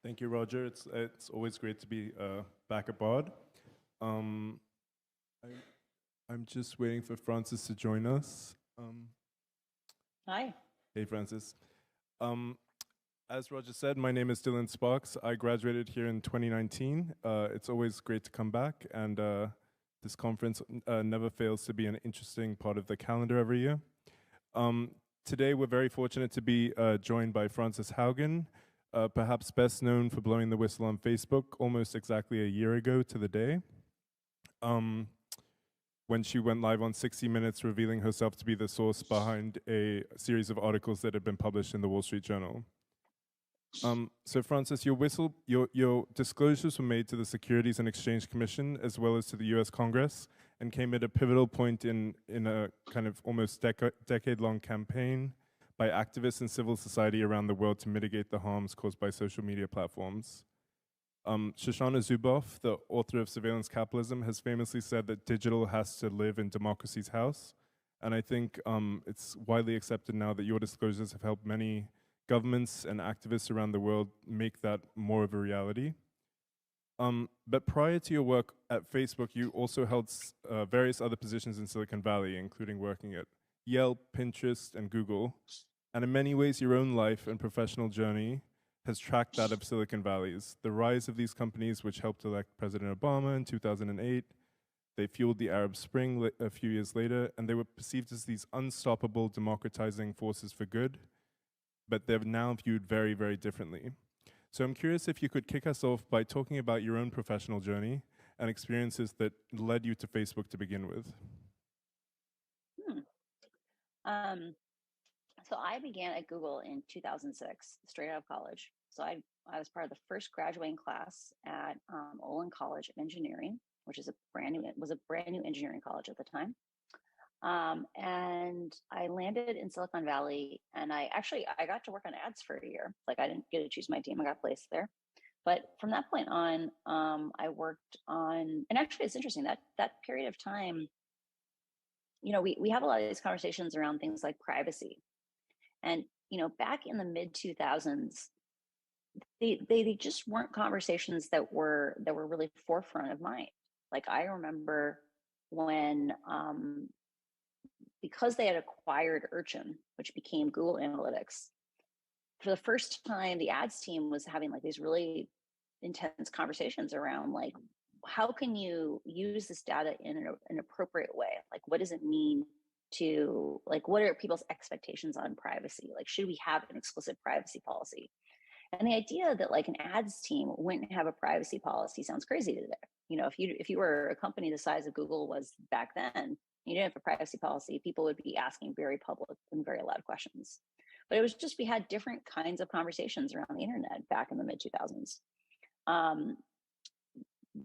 Thank you, Roger. It's always great to be back aboard. Um, I, I'm just waiting for Francis to join us. Hi. Hey, Francis. Um, as Roger said, my name is Dylan Sparks. I graduated here in 2019. It's always great to come back, and this conference never fails to be an interesting part of the calendar every year. Um, Today, we're very fortunate to be joined by Frances Haugen, perhaps best known for blowing the whistle on Facebook almost exactly a year ago to the day, um, when she went live on 60 Minutes, revealing herself to be the source behind a series of articles that had been published in the Wall Street Journal. So, Francis, your disclosures were made to the Securities and Exchange Commission as well as to the U.S. Congress, and came at a pivotal point in a kind of almost decade-long campaign by activists and civil society around the world to mitigate the harms caused by social media platforms. Shoshana Zuboff, the author of Surveillance Capitalism, has famously said that digital has to live in democracy's house, and I think it's widely accepted now that your disclosures have helped many governments and activists around the world make that more of a reality. But prior to your work at Facebook, you also held various other positions in Silicon Valley, including working at Yelp, Pinterest, and Google. And in many ways, your own life and professional journey has tracked that of Silicon Valley's. The rise of these companies, which helped elect President Obama in 2008, they fueled the Arab Spring a few years later, and they were perceived as these unstoppable democratizing forces for good, but they're now viewed very, very differently. So I'm curious if you could kick us off by talking about your own professional journey and experiences that led you to Facebook to begin with. Hmm. Um, so I began at Google in 2006, straight out of college. So I was part of the first graduating class at Olin College of Engineering, which is a brand new engineering college at the time. And I landed in Silicon Valley, and I got to work on ads for a year. Like, I didn't get to choose my team; I got placed there. But from that point on, I worked on, and actually, it's interesting that that period of time. We have a lot of these conversations around things like privacy, and back in the mid 2000s, they just weren't conversations that were really forefront of mind. Like, I remember when because they had acquired Urchin, which became Google Analytics, for the first time, the ads team was having like these really intense conversations around, like, how can you use this data in an appropriate way? Like, what does it mean to, like, what are people's expectations on privacy? Like, should we have an explicit privacy policy? And the idea that like an ads team wouldn't have a privacy policy sounds crazy today. If you were a company the size of Google was back then, you didn't have a privacy policy, people would be asking very public and very loud questions. But it was just, we had different kinds of conversations around the internet back in the mid 2000s. Um,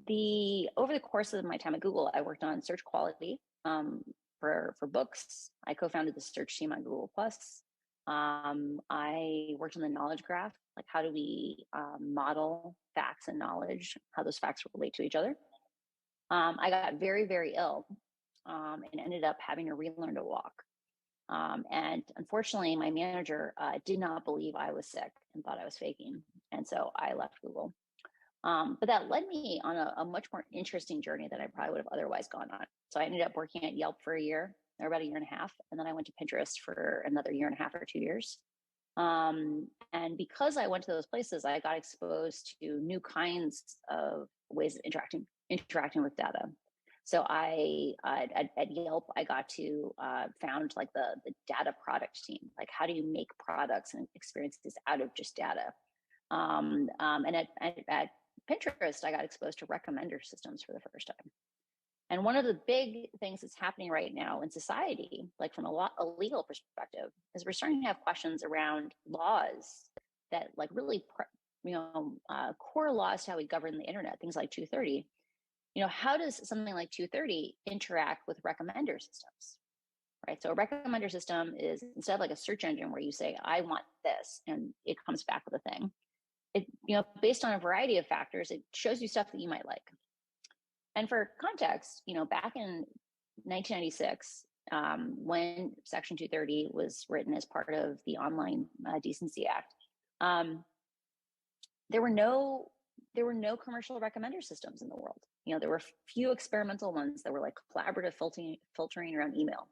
the Over the course of my time at Google, I worked on search quality for books. I co-founded the search team on Google Plus. I worked on the knowledge graph, like how do we model facts and knowledge, how those facts relate to each other. I got very, very ill and ended up having to relearn to walk. And unfortunately, my manager did not believe I was sick and thought I was faking. And so I left Google. But that led me on a much more interesting journey than I probably would have otherwise gone on. So I ended up working at Yelp for a year, or about a year and a half. And then I went to Pinterest for another year and a half or 2 years. And because I went to those places, I got exposed to new kinds of ways of interacting with data. So at Yelp, I got to found like the data product team. Like, how do you make products and experiences out of just data? And at Pinterest, I got exposed to recommender systems for the first time. And one of the big things that's happening right now in society, like from a legal perspective, is we're starting to have questions around laws that, like, really, core laws to how we govern the internet, things like 230. How does something like 230 interact with recommender systems, right? So a recommender system is, instead of like a search engine where you say, I want this, and it comes back with a thing. It, based on a variety of factors, it shows you stuff that you might like. And for context, back in 1996, when Section 230 was written as part of the Online Decency Act, there were no commercial recommender systems in the world. There were few experimental ones that were like collaborative filtering around email.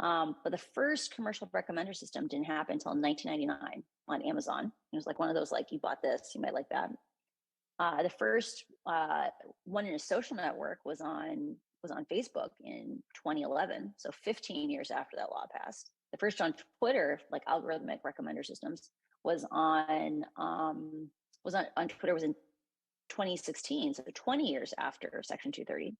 But the first commercial recommender system didn't happen until 1999 on Amazon. It was like one of those, like, you bought this, you might like that. The first one in a social network was on Facebook in 2011, so 15 years after that law passed. The first on Twitter, like algorithmic recommender systems, was on Twitter was in 2016, so 20 years after Section 230.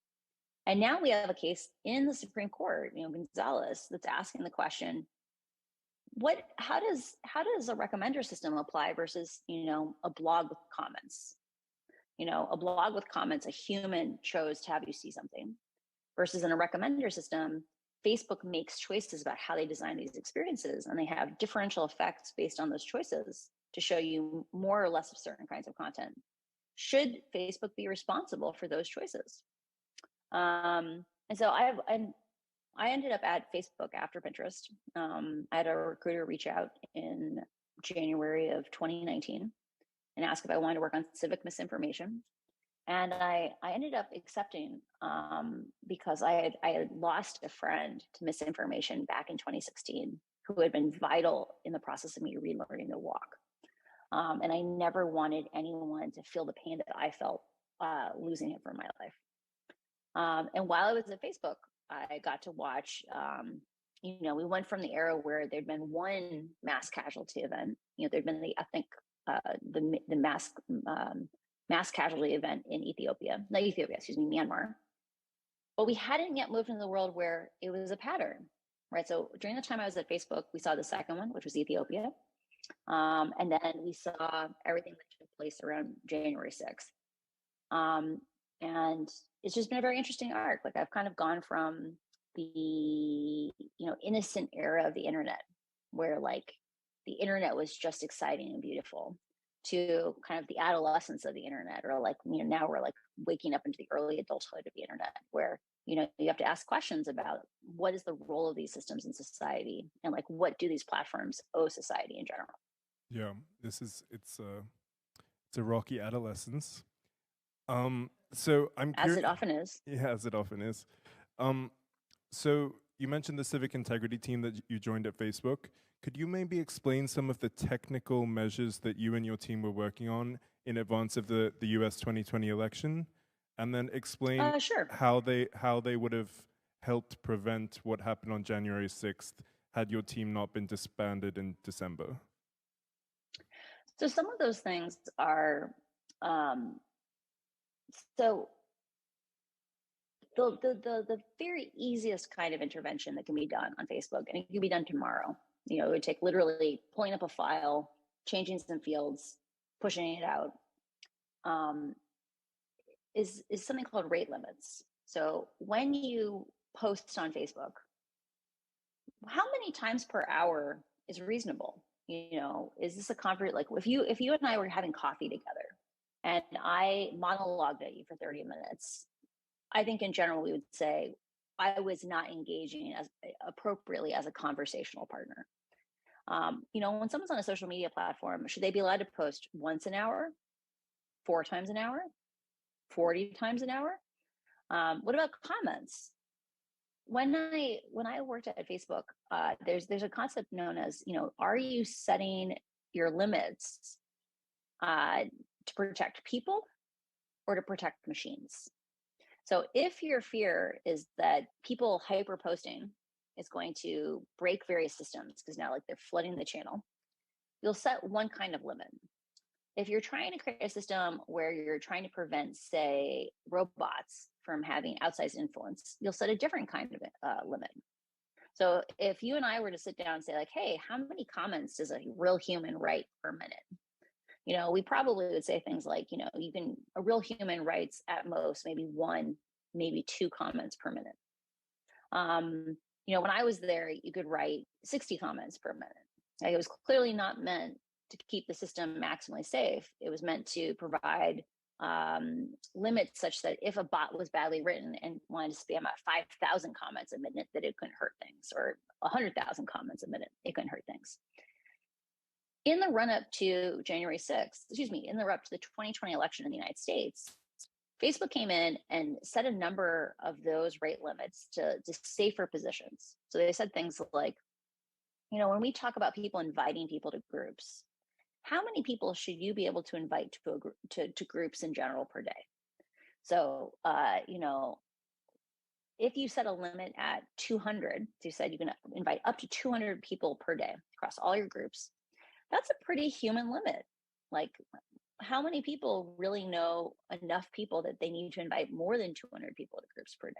And now we have a case in the Supreme Court, Gonzalez, that's asking the question: how does a recommender system apply versus a blog with comments? A blog with comments, a human chose to have you see something, versus in a recommender system, Facebook makes choices about how they design these experiences, and they have differential effects based on those choices to show you more or less of certain kinds of content. Should Facebook be responsible for those choices? And so I ended up at Facebook after Pinterest. I had a recruiter reach out in January of 2019 and ask if I wanted to work on civic misinformation. And I ended up accepting because I had lost a friend to misinformation back in 2016, who had been vital in the process of me relearning to walk. And I never wanted anyone to feel the pain that I felt losing him from my life. And while I was at Facebook, I got to watch, we went from the era where there'd been one mass casualty event. There'd been the ethnic, the mass casualty event in Myanmar. But we hadn't yet moved into the world where it was a pattern, right? So during the time I was at Facebook, we saw the second one, which was Ethiopia. And then we saw everything that took place around January 6th. And it's just been a very interesting arc. Like, I've kind of gone from the, innocent era of the internet, where like the internet was just exciting and beautiful, to kind of the adolescence of the internet, or like, now we're like waking up into the early adulthood of the internet, where, you have to ask questions about what is the role of these systems in society, and like, what do these platforms owe society in general? Yeah, it's a rocky adolescence. So I'm As curious. it often is. Yeah, as it often is. So you mentioned the civic integrity team that you joined at Facebook. Could you maybe explain some of the technical measures that you and your team were working on in advance of the US 2020 election, and then explain Sure. how they would have helped prevent what happened on January 6th had your team not been disbanded in December? So some of those things are so the very easiest kind of intervention that can be done on Facebook, and it can be done tomorrow. It would take literally pulling up a file, changing some fields, pushing it out. Is something called rate limits. So when you post on Facebook, how many times per hour is reasonable? Is this a like, if you and I were having coffee together and I monologued at you for 30 minutes, I think in general we would say I was not engaging as appropriately as a conversational partner. When someone's on a social media platform, should they be allowed to post once an hour, 4 times an hour, 40 times an hour? What about comments? When I worked at Facebook, there's a concept known as, are you setting your limits to protect people or to protect machines? So if your fear is that people hyper posting is going to break various systems, because now like they're flooding the channel, you'll set one kind of limit. If you're trying to create a system where you're trying to prevent, say, robots from having outsized influence, you'll set a different kind of limit. So if you and I were to sit down and say, like, hey, how many comments does a real human write per minute? We probably would say things like, a real human writes at most maybe 1, maybe 2 comments per minute. When I was there, you could write 60 comments per minute. Like, it was clearly not meant to keep the system maximally safe. It was meant to provide limits such that if a bot was badly written and wanted to spam out 5,000 comments a minute, that it couldn't hurt things, or 100,000 comments a minute, it couldn't hurt things. In the run up to January 6th, in the run up to the 2020 election in the United States, Facebook came in and set a number of those rate limits to safer positions. So they said things like, when we talk about people inviting people to groups, how many people should you be able to invite to groups in general per day? So, if you set a limit at 200, so you said you can invite up to 200 people per day across all your groups, that's a pretty human limit. Like, how many people really know enough people that they need to invite more than 200 people to groups per day?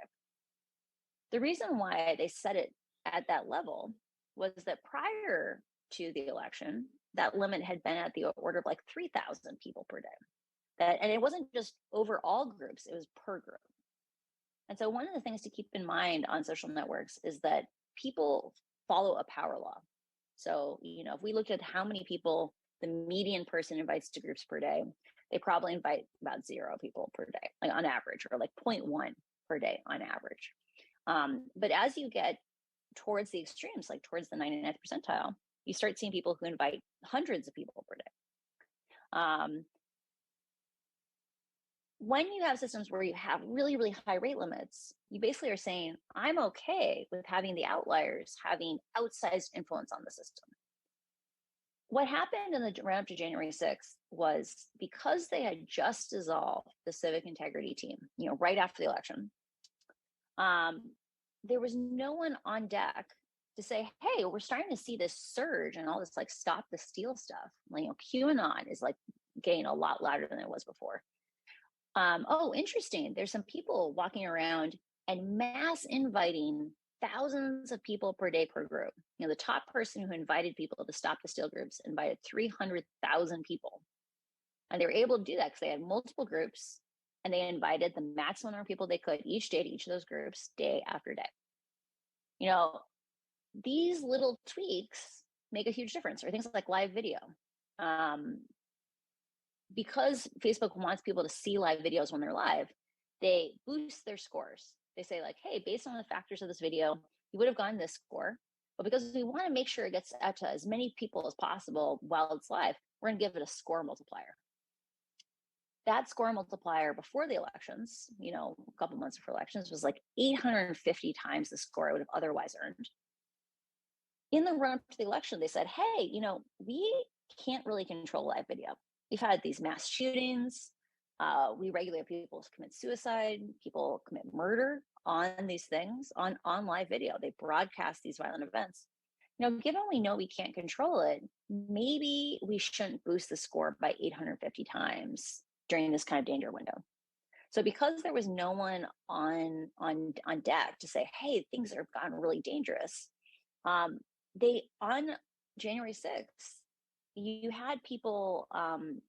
The reason why they set it at that level was that prior to the election, that limit had been at the order of like 3,000 people per day. And it wasn't just over all groups, it was per group. And so one of the things to keep in mind on social networks is that people follow a power law. So, if we looked at how many people the median person invites to groups per day, they probably invite about 0 people per day, like on average, or like 0.1 per day on average. But as you get towards the extremes, like towards the 99th percentile, you start seeing people who invite hundreds of people per day. When you have systems where you have really, really high rate limits, you basically are saying, I'm okay with having the outliers having outsized influence on the system. What happened in the run up to January 6th was because they had just dissolved the civic integrity team, right after the election, there was no one on deck to say, hey, we're starting to see this surge and all this like stop the steal stuff. QAnon is like getting a lot louder than it was before. Oh, interesting. There's some people walking around and mass inviting thousands of people per day per group. The top person who invited people to stop the steal groups invited 300,000 people. And they were able to do that because they had multiple groups and they invited the maximum number of people they could each day to each of those groups, day after day. These little tweaks make a huge difference, or things like live video. Because Facebook wants people to see live videos when they're live, they boost their scores. They say like, hey, based on the factors of this video, you would have gotten this score. But because we want to make sure it gets out to as many people as possible while it's live, we're going to give it a score multiplier. That score multiplier before the elections, a couple months before elections, was like 850 times the score I would have otherwise earned. In the run up to the election, they said, hey, we can't really control live video. We've had these mass shootings. We regularly have people commit suicide, people commit murder on these things, on live video. They broadcast these violent events. Given we know we can't control it, maybe we shouldn't boost the score by 850 times during this kind of danger window. So because there was no one on deck to say, hey, things have gotten really dangerous, they, on January 6th, you had people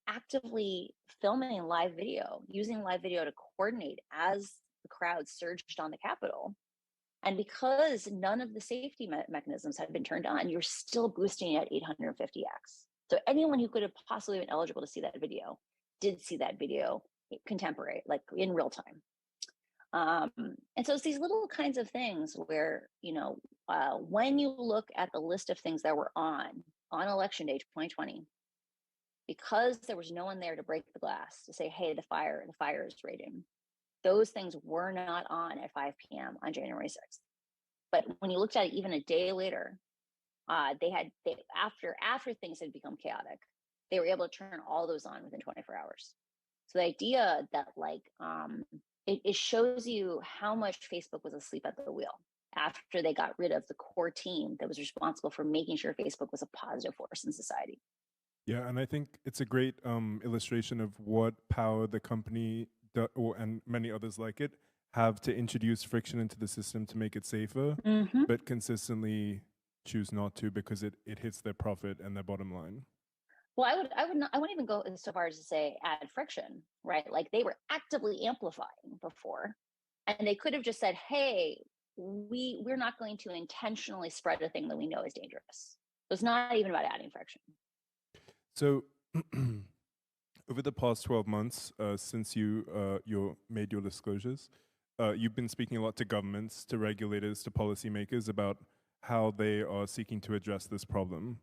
actively filming live video, using live video to coordinate as the crowd surged on the Capitol. And because none of the safety mechanisms had been turned on, you're still boosting at 850x. So anyone who could have possibly been eligible to see that video did see that video contemporary, like in real time. And so it's these little kinds of things where, when you look at the list of things that were on election day 2020, because there was no one there to break the glass to say, hey, the fire is raging, those things were not on at 5 p.m. on January 6th. But when you looked at it even a day later, after things had become chaotic, they were able to turn all those on within 24 hours. So the idea that it shows you how much Facebook was asleep at the wheel after they got rid of the core team that was responsible for making sure Facebook was a positive force in society. Yeah, and I think it's a great illustration of what power the company and many others like it have to introduce friction into the system to make it safer, but consistently choose not to because it hits their profit and their bottom line. Well, I wouldn't even go so far as to say add friction, right? Like they were actively amplifying before, and they could have just said, hey, we're not going to intentionally spread a thing that we know is dangerous. So it's not even about adding friction. So over the past 12 months, since you made your disclosures, you've been speaking a lot to governments, to regulators, to policymakers about how they are seeking to address this problem.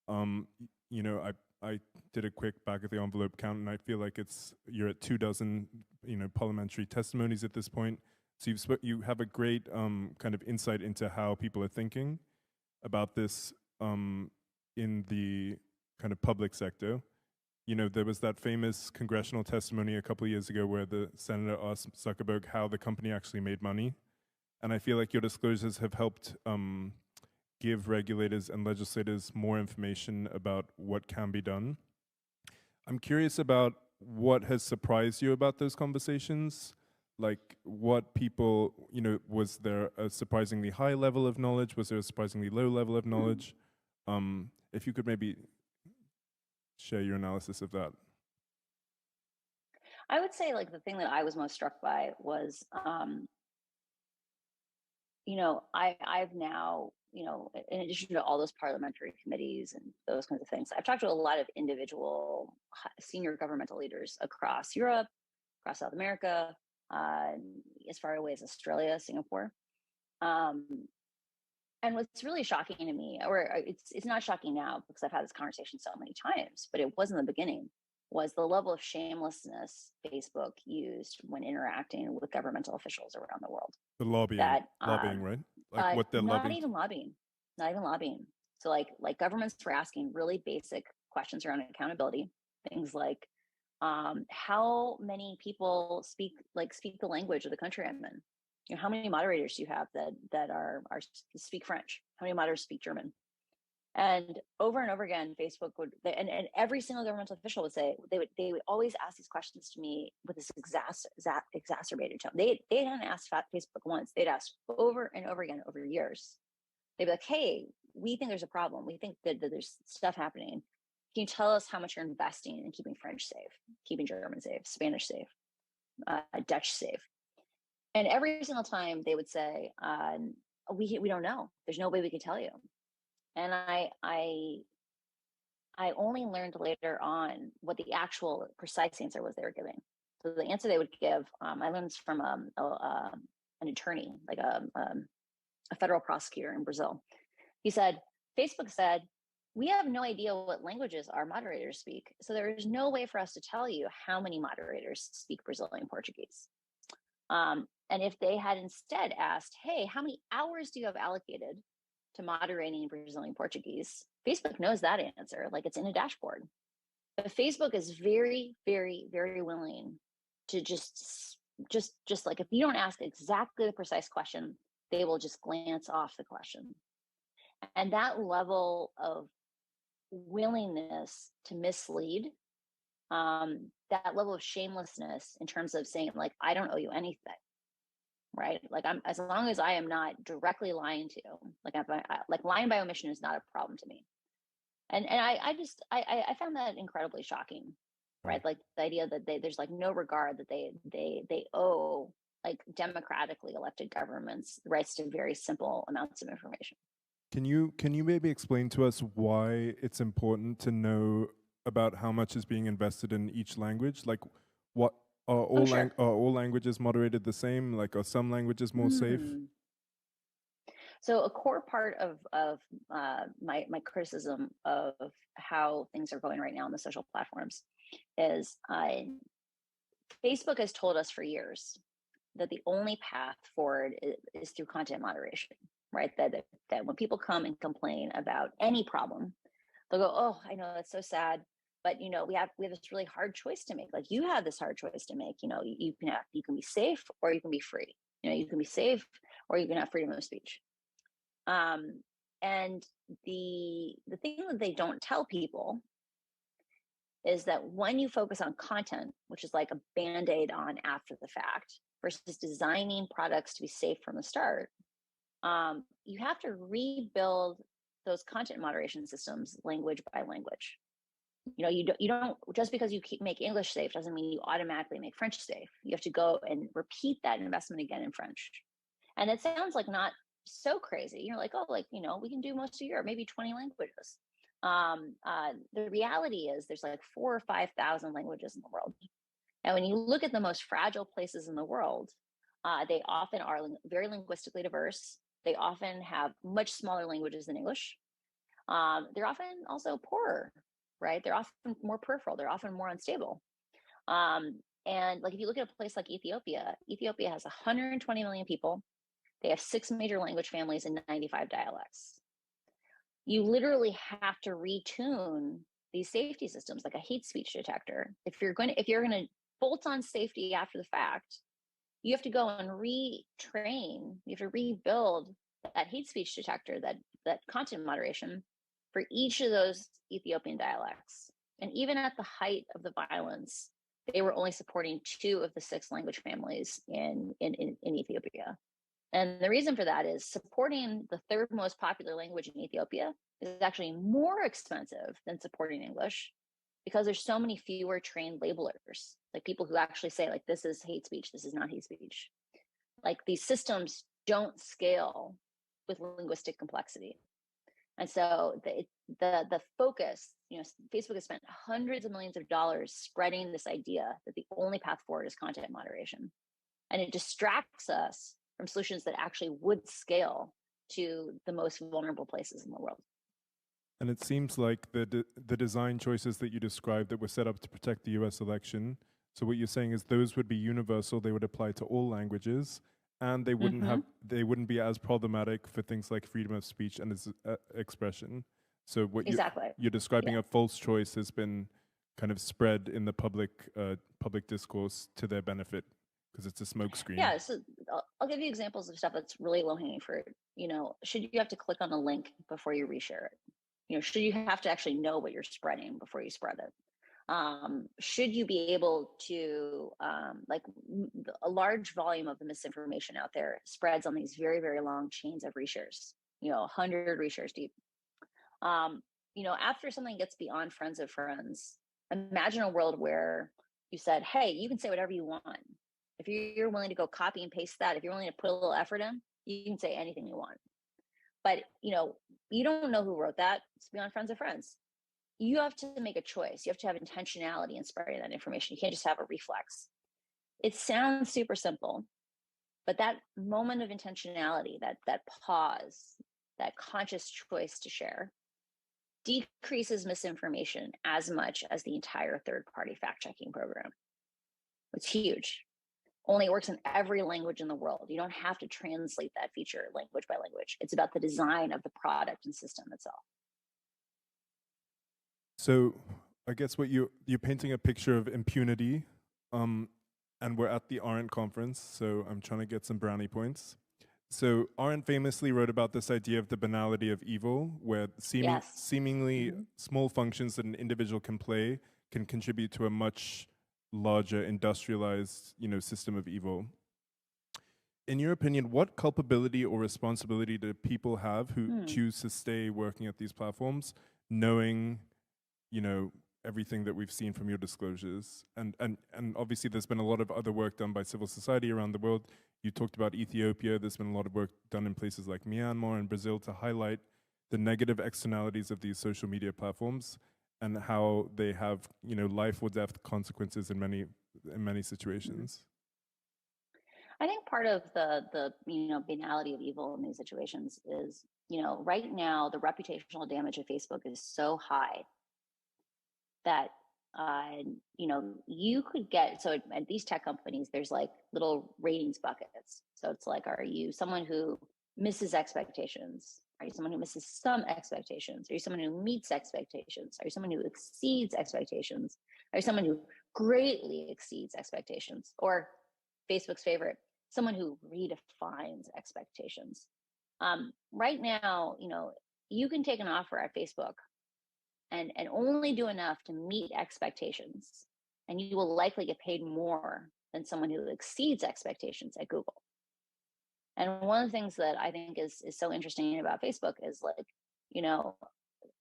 You know, I did a quick back of the envelope count, and I feel like you're at 24, you know, parliamentary testimonies at this point. So you have a great kind of insight into how people are thinking about this in the kind of public sector. You know, there was that famous congressional testimony a couple of years ago where the senator asked Zuckerberg how the company actually made money. And I feel like your disclosures have helped give regulators and legislators more information about what can be done. I'm curious about what has surprised you about those conversations. Like what people, you know, was there a surprisingly high level of knowledge? Was there a surprisingly low level of knowledge? If you could maybe share your analysis of that. I would say like the thing that I was most struck by was, you know, I've now, you know, in addition to all those parliamentary committees and those kinds of things, I've talked to a lot of individual senior governmental leaders across Europe, across South America, as far away as Australia, Singapore. And what's really shocking to me, or it's not shocking now because I've had this conversation so many times, but it was in the beginning, was the level of shamelessness Facebook used when interacting with governmental officials around the world. The lobbying, right? Like what they're not lobbying. even lobbying, not even lobbying. So like governments were asking really basic questions around accountability, things like how many people speak the language of the country I'm in. You know, how many moderators do you have that are speak French? How many moderators speak German? And over again, Facebook would, and every single governmental official would say, they would always ask these questions to me with this exacerbated tone. They hadn't asked Facebook once. They'd asked over and over again over years. They'd be like, hey, we think there's a problem. We think that there's stuff happening. Can you tell us how much you're investing in keeping French safe, keeping German safe, Spanish safe, Dutch safe? And every single time they would say, we don't know. There's no way we can tell you. And I only learned later on what the actual precise answer was they were giving. So the answer they would give, I learned this from an attorney, like a federal prosecutor in Brazil. He said, Facebook said, we have no idea what languages our moderators speak. So there is no way for us to tell you how many moderators speak Brazilian Portuguese. And if they had instead asked, hey, how many hours do you have allocated to moderating Brazilian Portuguese? Facebook knows that answer, like it's in a dashboard. But Facebook is very, very, very willing to just like, if you don't ask exactly the precise question, they will just glance off the question. And that level of willingness to mislead, that level of shamelessness in terms of saying like, I don't owe you anything. Right? Like as long as I am not directly lying to you, like lying by omission is not a problem to me. And I found that incredibly shocking, right? Like the idea that there's like no regard that they owe like democratically elected governments the rights to very simple amounts of information. Can you maybe explain to us why it's important to know about how much is being invested in each language? Like what are all languages moderated the same? Like are some languages more safe? So a core part of my criticism of how things are going right now on the social platforms is Facebook has told us for years that the only path forward is through content moderation, right? That when people come and complain about any problem, they'll go, oh, I know, that's so sad. But you know, we have this really hard choice to make. Like you have this hard choice to make. You know, you can be safe or you can be free. You know, you can be safe or you can have freedom of speech. And the thing that they don't tell people is that when you focus on content, which is like a Band-Aid on after the fact, versus designing products to be safe from the start, you have to rebuild those content moderation systems language by language. You know, you don't just because you make English safe doesn't mean you automatically make French safe. You have to go and repeat that investment again in French. And it sounds like not so crazy. You're like, oh, like, you know, we can do most of Europe, maybe 20 languages. The reality is there's like 4,000 or 5,000 languages in the world. And when you look at the most fragile places in the world, they often are very linguistically diverse. They often have much smaller languages than English. They're often also poorer, right? They're often more peripheral. They're often more unstable. And like if you look at a place like Ethiopia, Ethiopia has 120 million people. They have 6 major language families and 95 dialects. You literally have to retune these safety systems like a hate speech detector. If you're going to bolt on safety after the fact, you have to go and retrain, you have to rebuild that hate speech detector, that content moderation for each of those Ethiopian dialects. And even at the height of the violence, they were only supporting 2 of the 6 language families in Ethiopia. And the reason for that is supporting the 3rd most popular language in Ethiopia is actually more expensive than supporting English, because there's so many fewer trained labelers, like people who actually say like, this is hate speech, this is not hate speech. Like these systems don't scale with linguistic complexity. And so the focus, Facebook has spent hundreds of millions of dollars spreading this idea that the only path forward is content moderation. And it distracts us from solutions that actually would scale to the most vulnerable places in the world. And it seems like the design choices that you described that were set up to protect the US election, so what you're saying is those would be universal, they would apply to all languages, and they wouldn't be as problematic for things like freedom of speech and expression. So what Exactly. you're describing, a false choice has been kind of spread in the public discourse to their benefit because it's a smokescreen. Yeah, so I'll give you examples of stuff that's really low-hanging fruit. Should you have to click on a link before you reshare it? Should you have to actually know what you're spreading before you spread it? Should you be able to, a large volume of the misinformation out there spreads on these very, very long chains of reshares, 100 reshares deep. After something gets beyond friends of friends, imagine a world where you said, hey, you can say whatever you want. If you're willing to go copy and paste that, if you're willing to put a little effort in, you can say anything you want. But, you don't know who wrote that. It's beyond friends of friends. You have to make a choice. You have to have intentionality in spreading that information. You can't just have a reflex. It sounds super simple, but that moment of intentionality, that pause, that conscious choice to share, decreases misinformation as much as the entire third-party fact-checking program. It's huge. Only it works in every language in the world. You don't have to translate that feature language by language. It's about the design of the product and system itself. So I guess what you're painting a picture of impunity, and we're at the Arendt conference, so I'm trying to get some brownie points. So Arendt famously wrote about this idea of the banality of evil, where seemingly small functions that an individual can play can contribute to a much larger industrialized, system of evil. In your opinion, what culpability or responsibility do people have who choose to stay working at these platforms, knowing, everything that we've seen from your disclosures? And obviously there's been a lot of other work done by civil society around the world. You talked about Ethiopia. There's been a lot of work done in places like Myanmar and Brazil to highlight the negative externalities of these social media platforms and how they have, life or death consequences in many situations. I think part of the banality of evil in these situations is, right now the reputational damage of Facebook is so high that you could get, so at these tech companies, there's like little ratings buckets. So it's like, are you someone who misses expectations? Are you someone who misses some expectations? Are you someone who meets expectations? Are you someone who exceeds expectations? Are you someone who greatly exceeds expectations? Or Facebook's favorite, someone who redefines expectations. Right now, you can take an offer at Facebook and only do enough to meet expectations, and you will likely get paid more than someone who exceeds expectations at Google. And one of the things that I think is so interesting about Facebook is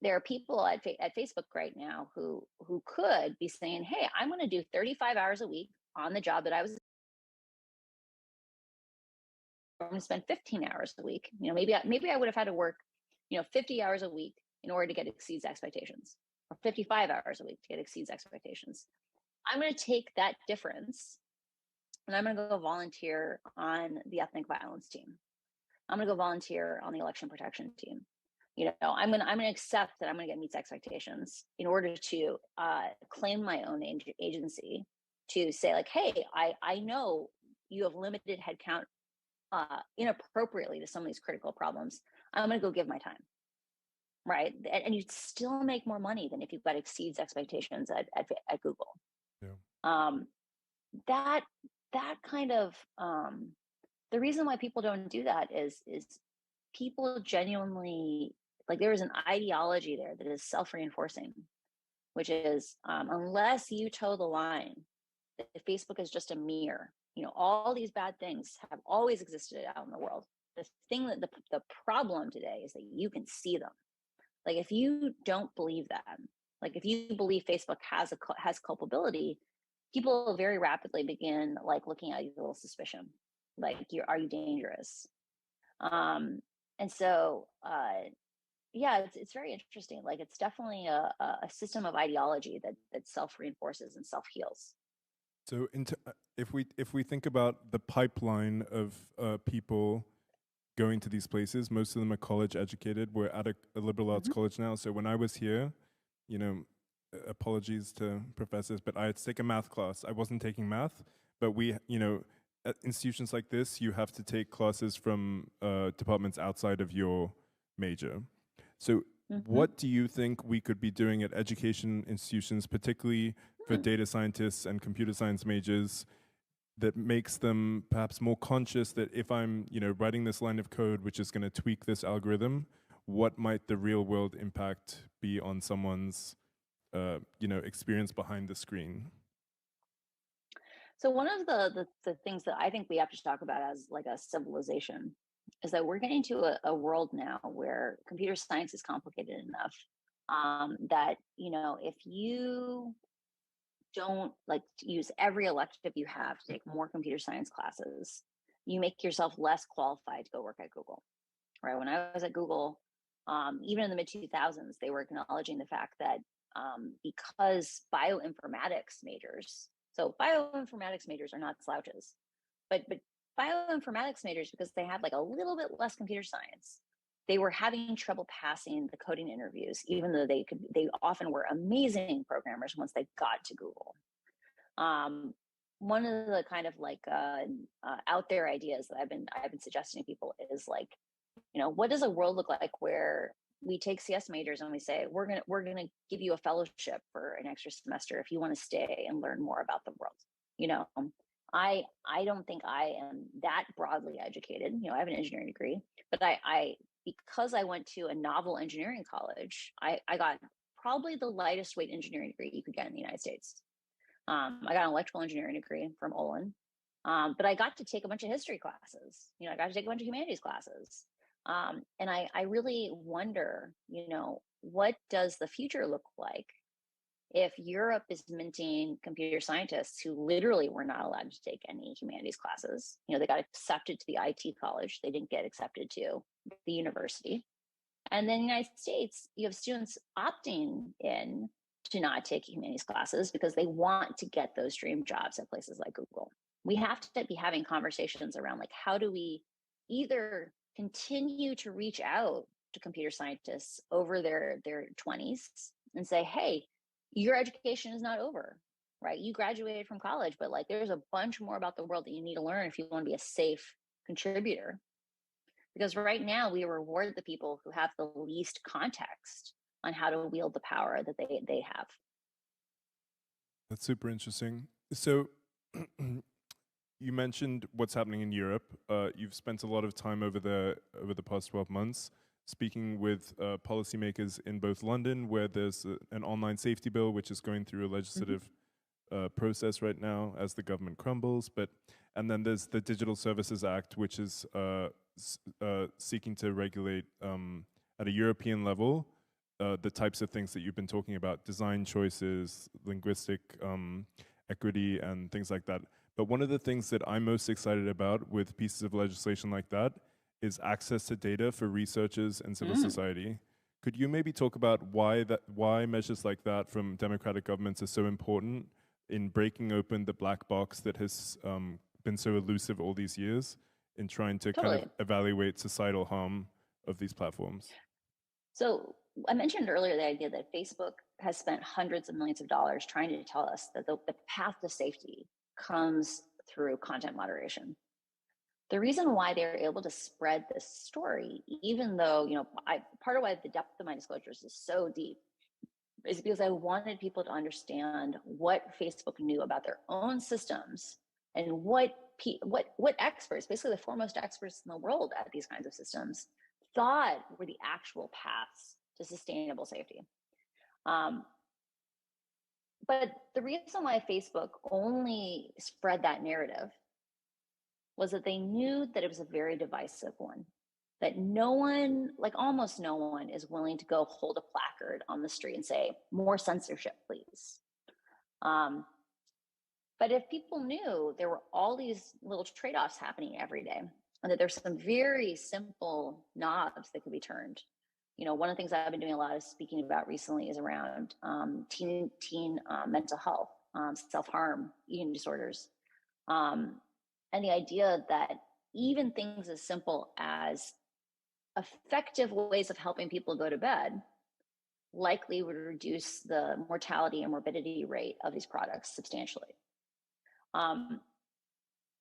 there are people at Facebook right now who could be saying, hey, I'm going to do 35 hours a week on the job that I was. I'm going to spend 15 hours a week. Maybe I would have had to work, 50 hours a week in order to get exceeds expectations, or 55 hours a week to get exceeds expectations. I'm going to take that difference and I'm going to go volunteer on the ethnic violence team. I'm going to go volunteer on the election protection team. I'm gonna accept that I'm gonna get meets expectations in order to claim my own agency, to say like, hey, I know you have limited headcount inappropriately to some of these critical problems. I'm gonna go give my time, right? And you still make more money than if you've got exceeds expectations at Google. Yeah. Um, that that kind of the reason why people don't do that is people genuinely, like, there is an ideology there that is self-reinforcing, which is unless you toe the line, that Facebook is just a mirror. All these bad things have always existed out in the world. The thing that the problem today is that you can see them. Like, if you don't believe that, like if you believe Facebook has culpability, people very rapidly begin like looking at you with a little suspicion, like, are you dangerous? Um, and so yeah, it's very interesting. Like, it's definitely a system of ideology that self reinforces and self heals. So if we think about the pipeline of people going to these places, most of them are college educated. We're at a liberal arts Mm-hmm. college now. So when I was here, you know, apologies to professors, but I had to take a math class. I wasn't taking math, but at institutions like this, you have to take classes from departments outside of your major. So Mm-hmm. what do you think we could be doing at education institutions, particularly for data scientists and computer science majors, that makes them perhaps more conscious that if I'm, writing this line of code which is going to tweak this algorithm, what might the real world impact be on someone's, experience behind the screen? So one of the things that I think we have to talk about as like a civilization is that we're getting to a world now where computer science is complicated enough that if you don't like use every elective you have to take more computer science classes, you make yourself less qualified to go work at Google. Right? When I was at Google, even in the mid 2000s, they were acknowledging the fact that because bioinformatics majors, so bioinformatics majors are not slouches, but bioinformatics majors, because they had like a little bit less computer science, they were having trouble passing the coding interviews, even though they often were amazing programmers once they got to Google. Um, One of the kind of like out there ideas that I've been suggesting to people is like, what does a world look like where we take CS majors and we say we're gonna give you a fellowship for an extra semester if you want to stay and learn more about the world. You know, I don't think I am that broadly educated. I have an engineering degree, but I because I went to a novel engineering college, I got probably the lightest weight engineering degree you could get in the United States. I got an electrical engineering degree from Olin, but I got to take a bunch of history classes. I got to take a bunch of humanities classes. And I really wonder, what does the future look like if Europe is minting computer scientists who literally were not allowed to take any humanities classes? They got accepted to the IT college, they didn't get accepted to the university. And then in the United States, you have students opting in to not take humanities classes because they want to get those dream jobs at places like Google. We have to be having conversations around like, how do we either continue to reach out to computer scientists over their 20s and say, hey, your education is not over, right? You graduated from college, but like there's a bunch more about the world that you need to learn if you want to be a safe contributor. Because right now we reward the people who have the least context on how to wield the power that they have. That's super interesting. So you mentioned what's happening in Europe. You've spent a lot of time over the past 12 months speaking with policymakers in both London, where there's an online safety bill, which is going through a legislative process right now as the government crumbles. And then there's the Digital Services Act, which is seeking to regulate at a European level the types of things that you've been talking about: design choices, linguistic equity, and things like that. But one of the things that I'm most excited about with pieces of legislation like that is access to data for researchers and civil society. Could you maybe talk about why measures like that from democratic governments are so important in breaking open the black box that has been so elusive all these years in trying to kind of evaluate societal harm of these platforms? So I mentioned earlier the idea that Facebook has spent hundreds of millions of dollars trying to tell us that the path to safety comes through content moderation. The reason why they're able to spread this story, even though, part of why the depth of my disclosures is so deep is because I wanted people to understand what Facebook knew about their own systems and what experts, basically the foremost experts in the world at these kinds of systems, thought were the actual paths to sustainable safety. But the reason why Facebook only spread that narrative was that they knew that it was a very divisive one, that no one, like almost no one, is willing to go hold a placard on the street and say, more censorship, please. But if people knew there were all these little trade-offs happening every day, and that there's some very simple knobs that could be turned. One of the things I've been doing a lot of speaking about recently is around teen mental health, self-harm, eating disorders. And the idea that even things as simple as effective ways of helping people go to bed likely would reduce the mortality and morbidity rate of these products substantially.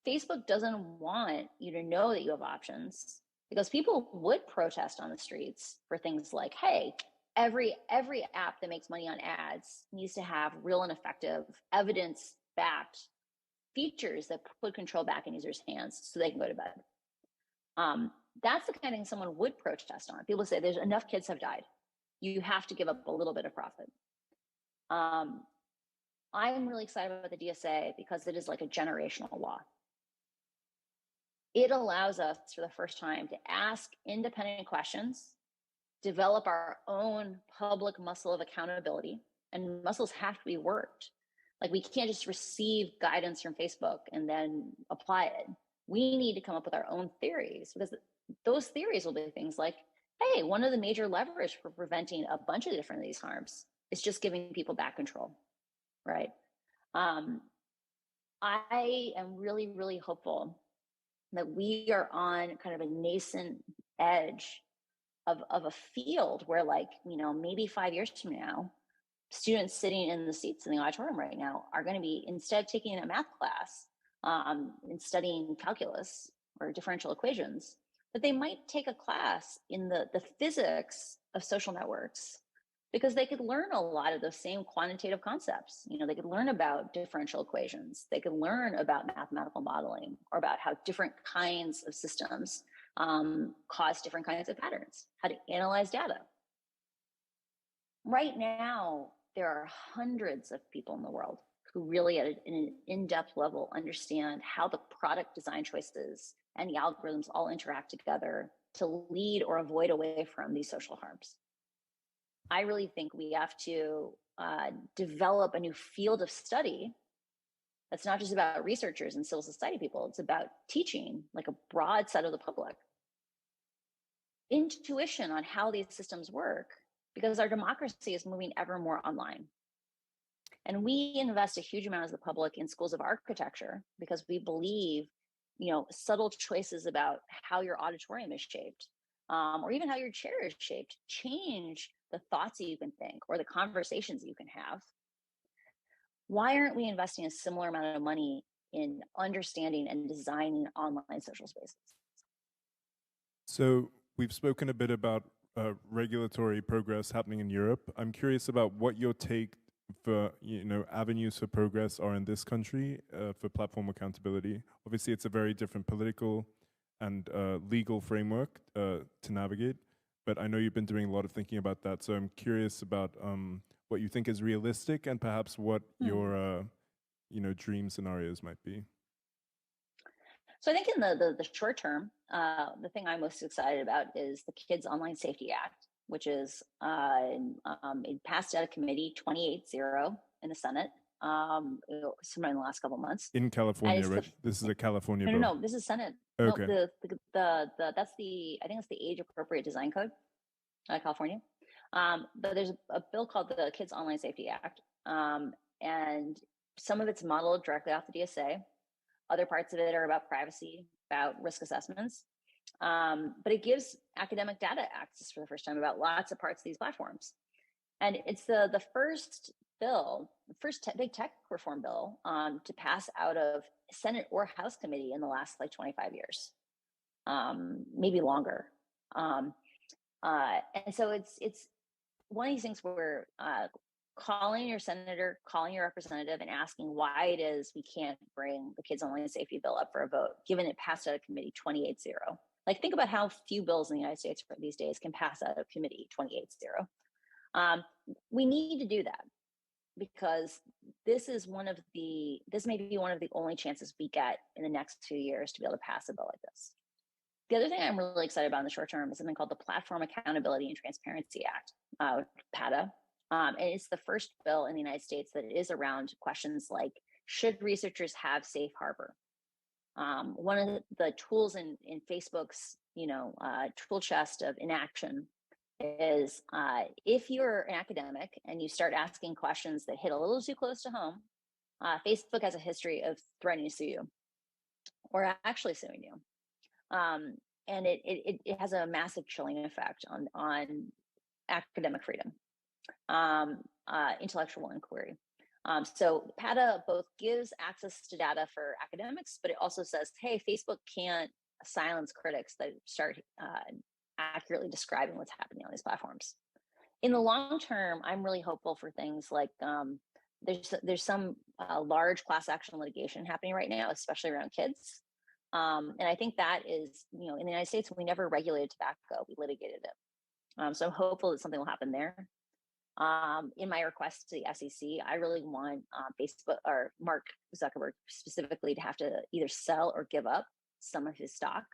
Facebook doesn't want you to know that you have options because people would protest on the streets for things like, hey, every app that makes money on ads needs to have real and effective evidence-backed features that put control back in users' hands so they can go to bed. That's the kind of thing someone would protest on. People say there's enough kids have died. You have to give up a little bit of profit. I'm really excited about the DSA because it is like a generational law. It allows us for the first time to ask independent questions, develop our own public muscle of accountability, and muscles have to be worked. Like we can't just receive guidance from Facebook and then apply it. We need to come up with our own theories because those theories will be things like, hey, one of the major levers for preventing a bunch of different of these harms is just giving people back control, right? I am really, really hopeful that we are on kind of a nascent edge of a field where maybe 5 years from now, students sitting in the seats in the auditorium right now are going to be, instead of taking a math class and studying calculus or differential equations, that they might take a class in the physics of social networks because they could learn a lot of those same quantitative concepts. They could learn about differential equations. They could learn about mathematical modeling or about how different kinds of systems cause different kinds of patterns, how to analyze data. Right now, there are hundreds of people in the world who really at an in-depth level understand how the product design choices and the algorithms all interact together to lead or avoid away from these social harms. I really think we have to develop a new field of study that's not just about researchers and civil society people. It's about teaching like a broad set of the public intuition on how these systems work, because our democracy is moving ever more online. And we invest a huge amount as the public in schools of architecture because we believe, subtle choices about how your auditorium is shaped, or even how your chair is shaped, change the thoughts that you can think or the conversations that you can have. Why aren't we investing a similar amount of money in understanding and designing online social spaces? So we've spoken a bit about regulatory progress happening in Europe. I'm curious about what your take for avenues for progress are in this country for platform accountability. Obviously, it's a very different political and legal framework to navigate, but I know you've been doing a lot of thinking about that. So I'm curious about what you think is realistic and perhaps what your dream scenarios might be. So I think in the short term, the thing I'm most excited about is the Kids Online Safety Act, which is it passed out of committee 28-0 in the Senate sometime in the last couple of months. In California, right? This is a California bill. No, this is Senate. Okay. No, that's I think it's the age appropriate design code, California. But there's a bill called the Kids Online Safety Act, and some of it's modeled directly off the DSA. Other parts of it are about privacy, about risk assessments. But it gives academic data access for the first time about lots of parts of these platforms. And it's the first bill, first big tech reform bill to pass out of Senate or House committee in the last like 25 years, maybe longer. And so it's one of these things where calling your senator, calling your representative, and asking why it is we can't bring the kids online safety bill up for a vote, given it passed out of committee 28-0. Like, think about how few bills in the United States these days can pass out of committee 28-0. We need to do that because this may be one of the only chances we get in the next 2 years to be able to pass a bill like this. The other thing I'm really excited about in the short term is something called the Platform Accountability and Transparency Act, PATA. And it's the first bill in the United States that is around questions like, should researchers have safe harbor? One of the tools in Facebook's tool chest of inaction is if you're an academic and you start asking questions that hit a little too close to home, Facebook has a history of threatening to sue you or actually suing you. And it has a massive chilling effect on academic freedom, intellectual inquiry. So PATA both gives access to data for academics, but it also says, hey, Facebook can't silence critics that start accurately describing what's happening on these platforms. In the long term, I'm really hopeful for things like there's some large class action litigation happening right now, especially around kids. And I think that is, in the United States, we never regulated tobacco, we litigated it. So I'm hopeful that something will happen there. In my request to the SEC, I really want Facebook or Mark Zuckerberg specifically to have to either sell or give up some of his stock,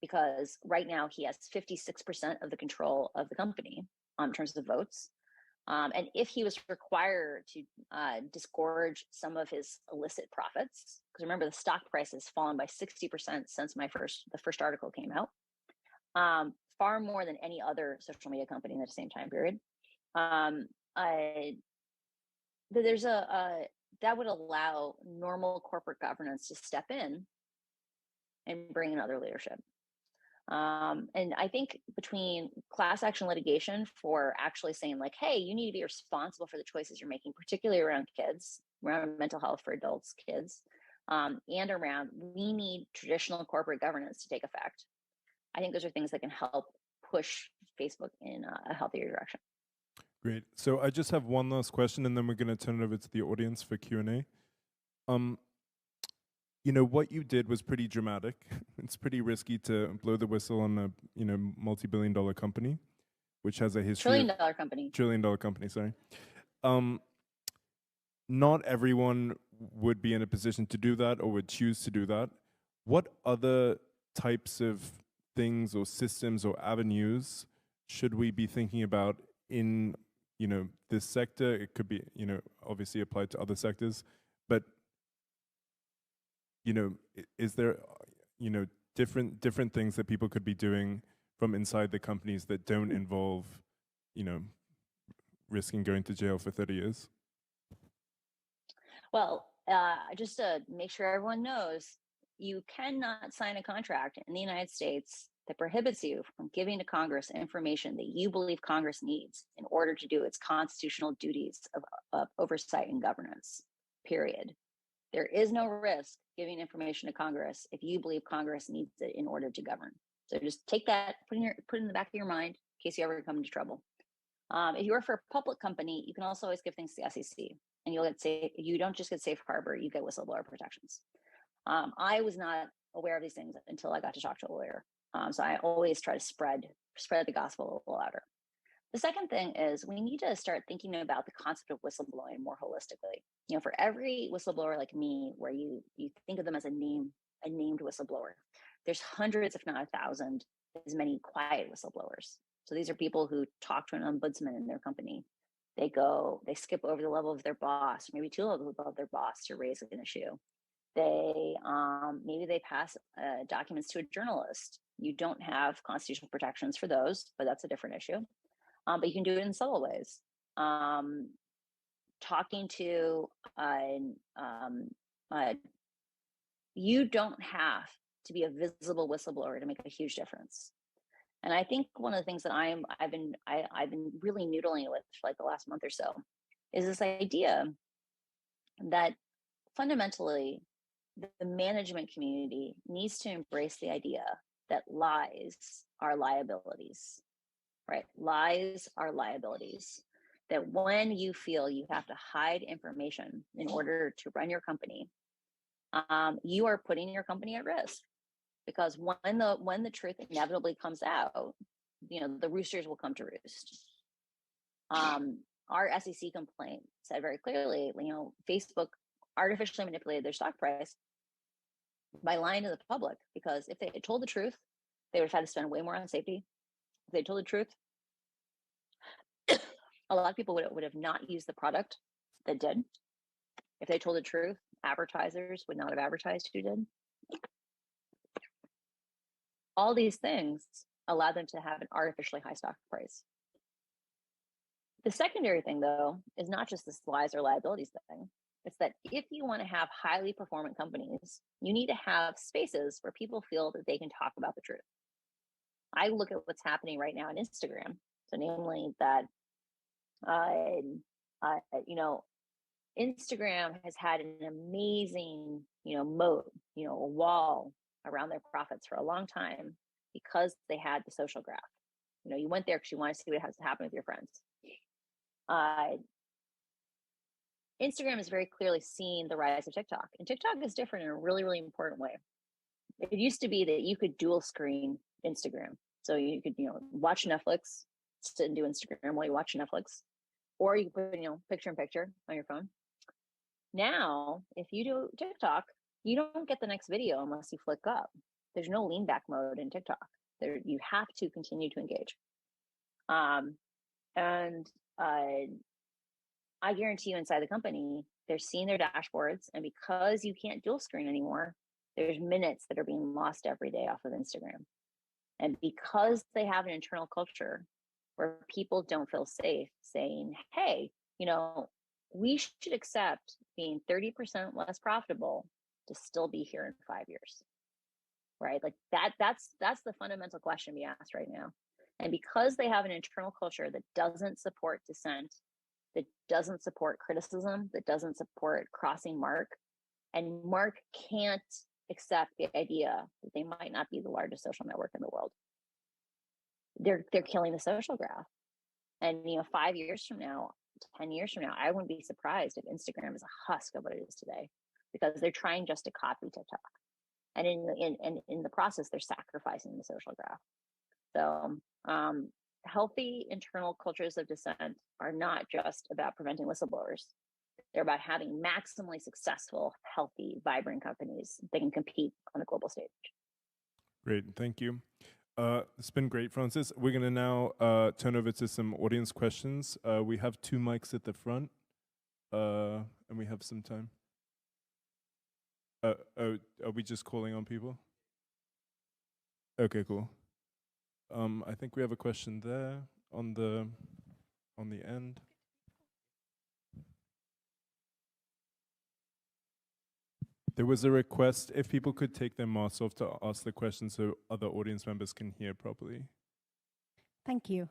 because right now he has 56% of the control of the company in terms of votes. And if he was required to disgorge some of his illicit profits, because remember the stock price has fallen by 60% since the first article came out, far more than any other social media company in the same time period. There's that would allow normal corporate governance to step in and bring in other leadership. And I think between class action litigation for actually saying like, hey, you need to be responsible for the choices you're making, particularly around kids, around mental health for adults, kids, and around we need traditional corporate governance to take effect. I think those are things that can help push Facebook in a healthier direction. Great. So I just have one last question, and then we're going to turn it over to the audience for Q&A. What you did was pretty dramatic. It's pretty risky to blow the whistle on a, multi-billion-dollar company, which has a history. Trillion-dollar company. Trillion-dollar company, sorry. Not everyone would be in a position to do that or would choose to do that. What other types of things or systems or avenues should we be thinking about in, this sector? It could be, obviously applied to other sectors, but is there, different things that people could be doing from inside the companies that don't involve, risking going to jail for 30 years? Well, just to make sure everyone knows, you cannot sign a contract in the United States that prohibits you from giving to Congress information that you believe Congress needs in order to do its constitutional duties of oversight and governance, period. There is no risk giving information to Congress if you believe Congress needs it in order to govern. So just take that, put it in the back of your mind in case you ever come into trouble. If you work for a public company, you can also always give things to the SEC, and you don't just get safe harbor, you get whistleblower protections. I was not aware of these things until I got to talk to a lawyer. So I always try to spread the gospel a little louder. The second thing is we need to start thinking about the concept of whistleblowing more holistically. For every whistleblower like me, where you think of them as a named whistleblower, there's hundreds, if not 1,000, as many quiet whistleblowers. So these are people who talk to an ombudsman in their company. They skip over the level of their boss, maybe 2 levels above their boss to raise an issue. Maybe they pass documents to a journalist. You don't have constitutional protections for those, but that's a different issue. But you can do it in subtle ways. Talking to, you don't have to be a visible whistleblower to make a huge difference. And I think one of the things that I've been really noodling with for like the last month or so is this idea that fundamentally the management community needs to embrace the idea that lies are liabilities, right? Lies are liabilities. That when you feel you have to hide information in order to run your company, you are putting your company at risk. Because when the truth inevitably comes out, the roosters will come to roost. Our SEC complaint said very clearly, Facebook artificially manipulated their stock price by lying to the public, because if they had told the truth, they would have had to spend way more on safety. If they told the truth, a lot of people would have not used the product that did. If they told the truth, advertisers would not have advertised who did. All these things allow them to have an artificially high stock price. The secondary thing, though, is not just this lies or liabilities thing. It's that if you want to have highly performant companies, you need to have spaces where people feel that they can talk about the truth. I look at what's happening right now on Instagram. So namely that, Instagram has had an amazing, moat, a wall around their profits for a long time because they had the social graph. You went there because you want to see what has to happen with your friends. Instagram has very clearly seen the rise of TikTok, and TikTok is different in a really, really important way. It used to be that you could dual screen Instagram. So you could, watch Netflix, sit and do Instagram while you watch Netflix, or you could put, picture in picture on your phone. Now, if you do TikTok, you don't get the next video unless you flick up. There's no lean back mode in TikTok. You have to continue to engage. I guarantee you inside the company, they're seeing their dashboards, and because you can't dual screen anymore, there's minutes that are being lost every day off of Instagram. And because they have an internal culture where people don't feel safe saying, hey, we should accept being 30% less profitable to still be here in 5 years, right? Like that's the fundamental question we ask right now. And because they have an internal culture that doesn't support dissent, that doesn't support criticism, that doesn't support crossing Mark, and Mark can't accept the idea that they might not be the largest social network in the world. They're killing the social graph. And 5 years from now, 10 years from now, I wouldn't be surprised if Instagram is a husk of what it is today, because they're trying just to copy TikTok. And in the process, they're sacrificing the social graph. So healthy internal cultures of dissent are not just about preventing whistleblowers. They're about having maximally successful, healthy, vibrant companies that can compete on a global stage. Great, thank you. It's been great, Francis. We're going to now turn over to some audience questions. We have 2 mics at the front, and we have some time. Are we just calling on people? Okay, cool. I think we have a question there on the end. There was a request if people could take their masks off to ask the question so other audience members can hear properly. Thank you.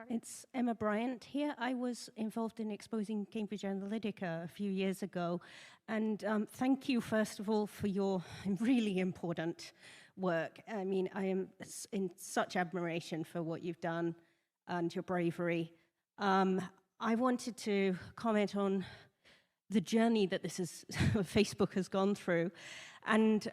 It's Emma Bryant here. I was involved in exposing Cambridge Analytica a few years ago. And thank you, first of all, for your really important work. I mean, I am in such admiration for what you've done and your bravery. I wanted to comment on the journey that this is Facebook has gone through, and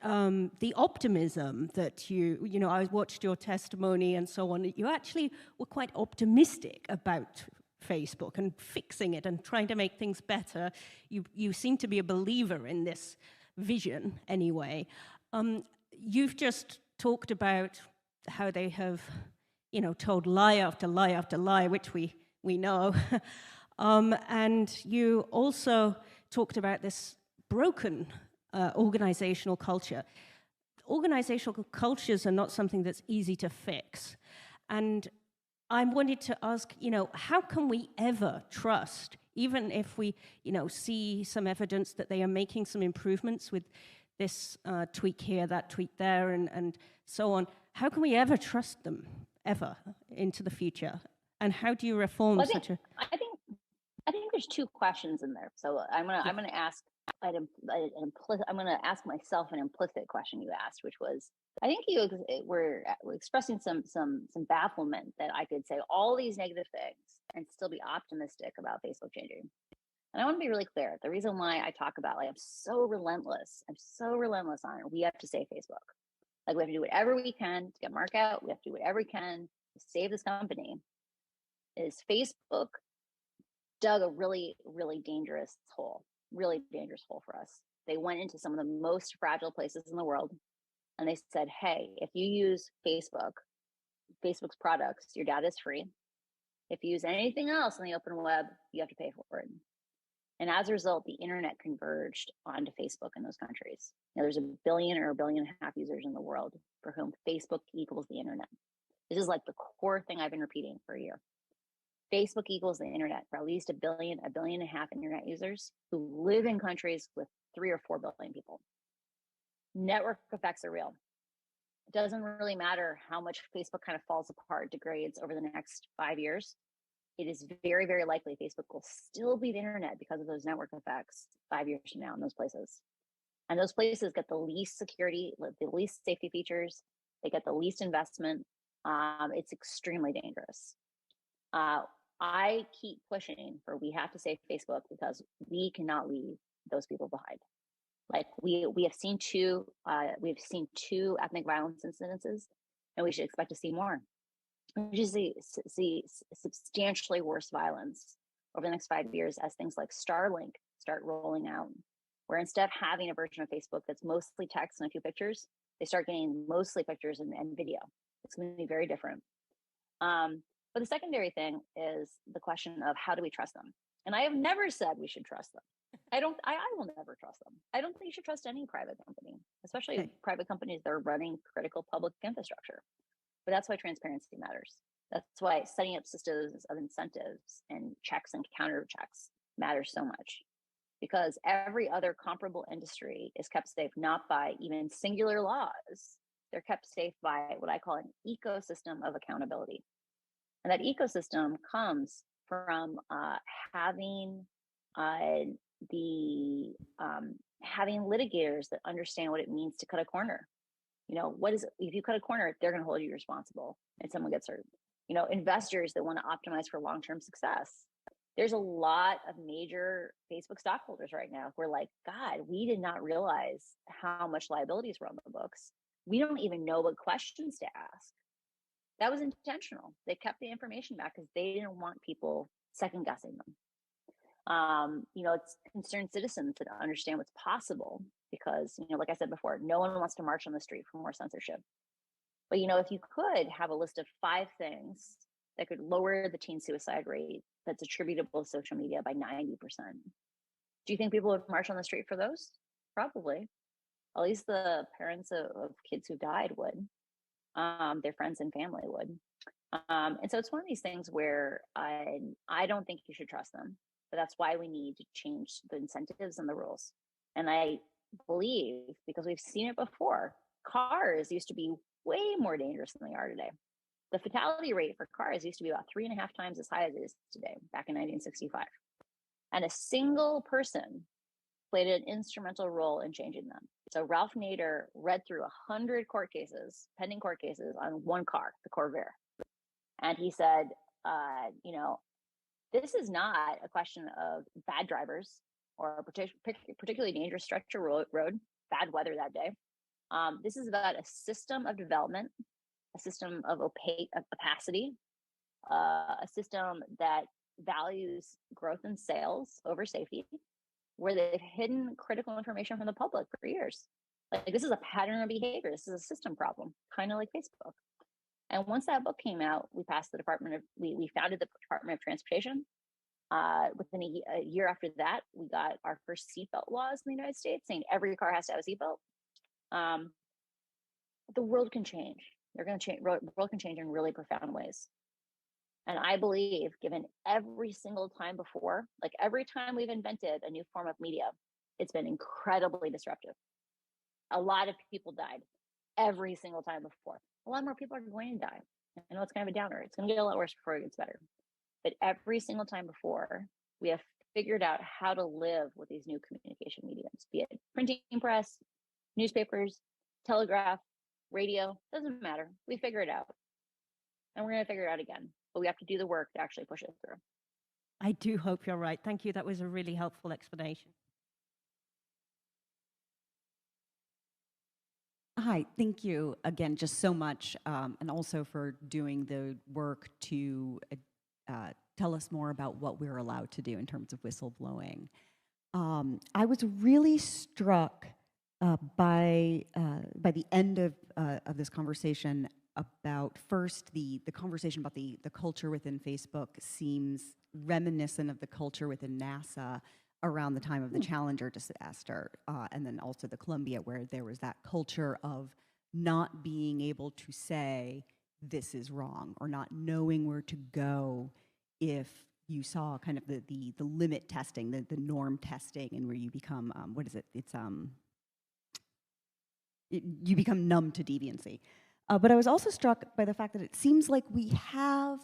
the optimism that I watched your testimony and so on. You actually were quite optimistic about Facebook and fixing it and trying to make things better. You seem to be a believer in this vision anyway. You've just talked about how they have, told lie after lie after lie, which we know. And you also talked about this broken organizational culture. Organizational cultures are not something that's easy to fix. And I wanted to ask, how can we ever trust, even if we, see some evidence that they are making some improvements with this tweak here, that tweak there, and so on. How can we ever trust them, ever, into the future? And how do you reform such a... I think there's two questions in there. So I'm gonna ask I'm gonna ask myself an implicit question you asked, which was, I think you were expressing some bafflement that I could say all these negative things and still be optimistic about Facebook changing. And I want to be really clear. The reason why I talk about, like, I'm so relentless on it. We have to save Facebook. Like, we have to do whatever we can to get Mark out. We have to do whatever we can to save this company. Is Facebook dug a really, really dangerous hole for us. They went into some of the most fragile places in the world, and they said, hey, if you use Facebook's products, your data is free. If you use anything else on the open web, you have to pay for it. And as a result, the internet converged onto Facebook in those countries. Now, there's 1 billion or 1.5 billion users in the world for whom Facebook equals the internet. This is like the core thing I've been repeating for a year. Facebook equals the internet for at least 1 billion, 1.5 billion internet users who live in countries with 3 or 4 billion people. Network effects are real. It doesn't really matter how much Facebook kind of falls apart, degrades over the next 5 years. It is very, very likely Facebook will still be the internet because of those network effects 5 years from now in those places. And those places get the least security, the least safety features. They get the least investment. It's extremely dangerous. I keep pushing for, we have to save Facebook because we cannot leave those people behind. Like, we have seen two ethnic violence incidences, and we should expect to see more. We should see substantially worse violence over the next 5 years as things like Starlink start rolling out, where instead of having a version of Facebook that's mostly text and a few pictures, they start getting mostly pictures and video. It's going to be very different. But the secondary thing is the question of, how do we trust them? And I have never said we should trust them. I will never trust them. I don't think you should trust any private company, especially private companies that are running critical public infrastructure. But that's why transparency matters. That's why setting up systems of incentives and checks and counter checks matters so much, because every other comparable industry is kept safe not by even singular laws. They're kept safe by what I call an ecosystem of accountability. And that ecosystem comes from having litigators that understand what it means to cut a corner. You know, if you cut a corner, they're going to hold you responsible and someone gets hurt. You know, investors that want to optimize for long-term success. There's a lot of major Facebook stockholders right now who are like, God, we did not realize how much liabilities were on the books. We don't even know what questions to ask. That was intentional. They kept the information back because they didn't want people second guessing them. You know, it's concerned citizens that understand what's possible because, you know, like I said before, no one wants to march on the street for more censorship. But, you know, if you could have a list of 5 things that could lower the teen suicide rate that's attributable to social media by 90%, do you think people would march on the street for those? Probably. At least the parents of kids who died would. Their friends and family would. And so it's one of these things where I don't think you should trust them, but that's why we need to change the incentives and the rules. And I believe, because we've seen it before, cars used to be way more dangerous than they are today. The fatality rate for cars used to be about 3.5 times as high as it is today, back in 1965. And a single person played an instrumental role in changing them. So Ralph Nader read through 100 pending court cases on one car, the Corvair. And he said, you know, this is not a question of bad drivers or a particularly dangerous stretch of road, bad weather that day. This is about a system of development, a system of opacity, a system that values growth and sales over safety, where they've hidden critical information from the public for years. Like, this is a pattern of behavior. This is a system problem, kind of like Facebook. And once that book came out, we founded the Department of Transportation. Within a year after that, we got our first seatbelt laws in the United States, saying every car has to have a seatbelt. The world can change. The world can change in really profound ways. And I believe, given every single time before, like every time we've invented a new form of media, it's been incredibly disruptive. A lot of people died every single time before. A lot more people are going to die. I know it's kind of a downer. It's going to get a lot worse before it gets better. But every single time before, we have figured out how to live with these new communication mediums, be it printing press, newspapers, telegraph, radio, doesn't matter. We figure it out. And we're going to figure it out again. But we have to do the work to actually push it through. I do hope you're right. Thank you. That was a really helpful explanation. Hi, thank you again just so much, and also for doing the work to tell us more about what we're allowed to do in terms of whistleblowing. I was really struck by the end of this conversation about, first, the conversation about the culture within Facebook seems reminiscent of the culture within NASA around the time of the Challenger disaster, and then also the Columbia, where there was that culture of not being able to say this is wrong, or not knowing where to go if you saw kind of the limit testing, the norm testing, and where you become, what is it? It's you become numb to deviancy. But I was also struck by the fact that it seems like we have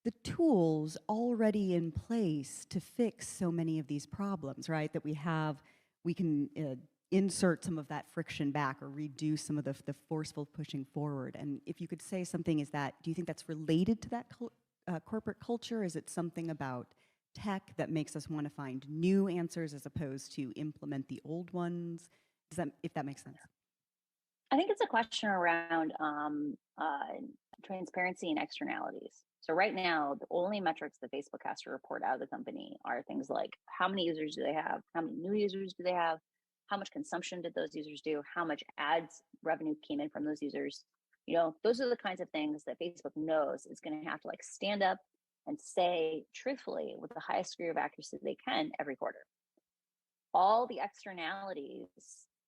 the tools already in place to fix so many of these problems, right? That we can insert some of that friction back, or reduce some of the forceful pushing forward. And if you could say something, do you think that's related to that corporate culture? Is it something about tech that makes us want to find new answers as opposed to implement the old ones? If that makes sense? I think it's a question around transparency and externalities. So right now, the only metrics that Facebook has to report out of the company are things like how many users do they have, how many new users do they have, how much consumption did those users do, how much ads revenue came in from those users. You know, those are the kinds of things that Facebook knows is going to have to like stand up and say truthfully with the highest degree of accuracy they can every quarter. All the externalities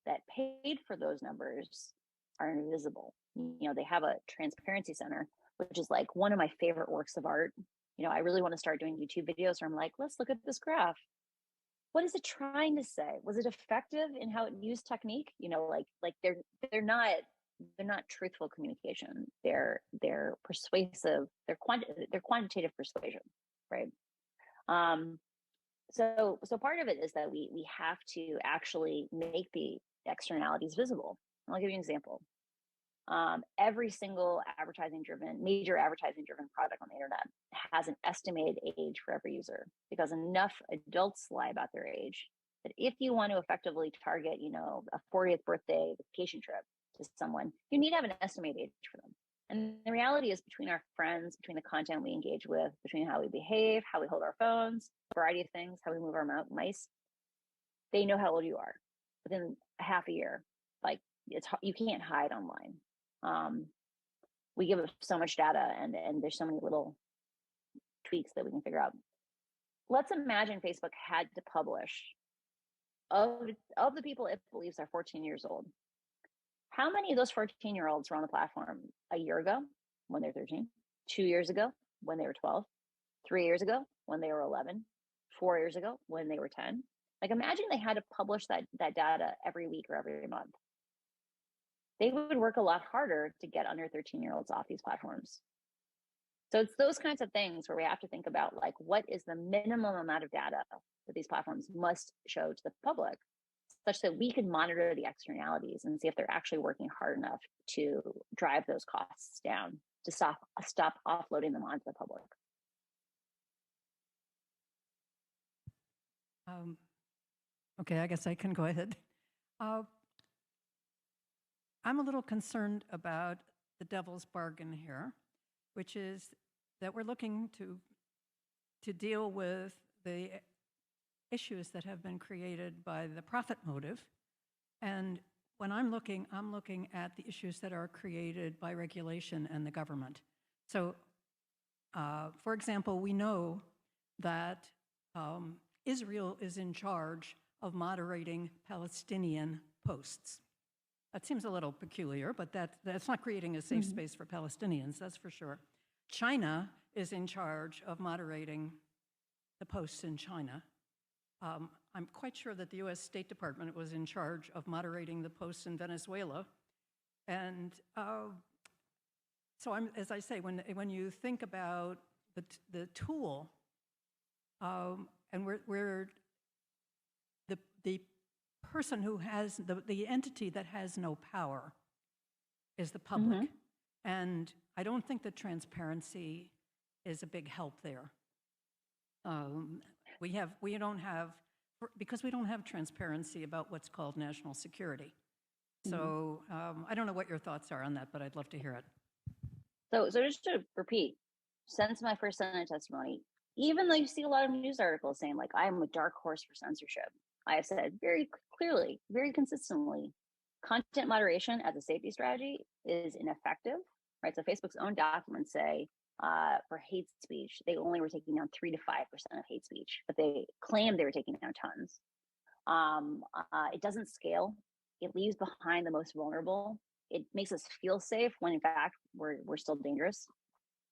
that paid for those numbers are invisible. You know, they have a transparency center, which is like one of my favorite works of art. You know, I really want to start doing YouTube videos where I'm like, let's look at this graph. What is it trying to say? Was it effective in how it used technique? You know, like they're not truthful communication. They're persuasive. They're quantitative persuasion, right? So part of it is that we have to actually make the externalities visible. I'll give you an example. Every single major advertising driven product on the internet has an estimated age for every user, because enough adults lie about their age that if you want to effectively target, you know, a 40th birthday vacation trip to someone, you need to have an estimated age for them. And the reality is, between our friends, between the content we engage with, between how we behave, how we hold our phones, a variety of things, how we move our mice, they know how old you are within half a year. Like, you can't hide online. We give so much data, and there's so many little tweaks that we can figure out. Let's imagine Facebook had to publish of the people it believes are 14 years old. How many of those 14-year-olds were on the platform a year ago when they were 13, 2 years ago when they were 12, 3 years ago when they were 11, 4 years ago when they were 10? Like, imagine they had to publish that data every week or every month. They would work a lot harder to get under 13-year-olds off these platforms. So it's those kinds of things where we have to think about, like, what is the minimum amount of data that these platforms must show to the public, such that we can monitor the externalities and see if they're actually working hard enough to drive those costs down, to stop offloading them onto the public. Okay, I guess I can go ahead. I'm a little concerned about the devil's bargain here, which is that we're looking to deal with the issues that have been created by the profit motive. And when I'm looking at the issues that are created by regulation and the government. So, for example, we know that Israel is in charge of moderating Palestinian posts. That seems a little peculiar, but that's not creating a safe space for Palestinians, that's for sure. China is in charge of moderating the posts in China. I'm quite sure that the US State Department was in charge of moderating the posts in Venezuela. And so as I say, when you think about the tool, and we're the person who has, the entity that has no power is the public. And I don't think that transparency is a big help there. Because we don't have transparency about what's called national security. So I don't know what your thoughts are on that, but I'd love to hear it. So just to repeat, since my first Senate testimony, even though you see a lot of news articles saying like, I am a dark horse for censorship, I have said very clearly, very consistently, content moderation as a safety strategy is ineffective, right? So Facebook's own documents say for hate speech, they only were taking down 3 to 5% of hate speech, but they claimed they were taking down tons. It doesn't scale. It leaves behind the most vulnerable. It makes us feel safe when in fact we're still dangerous.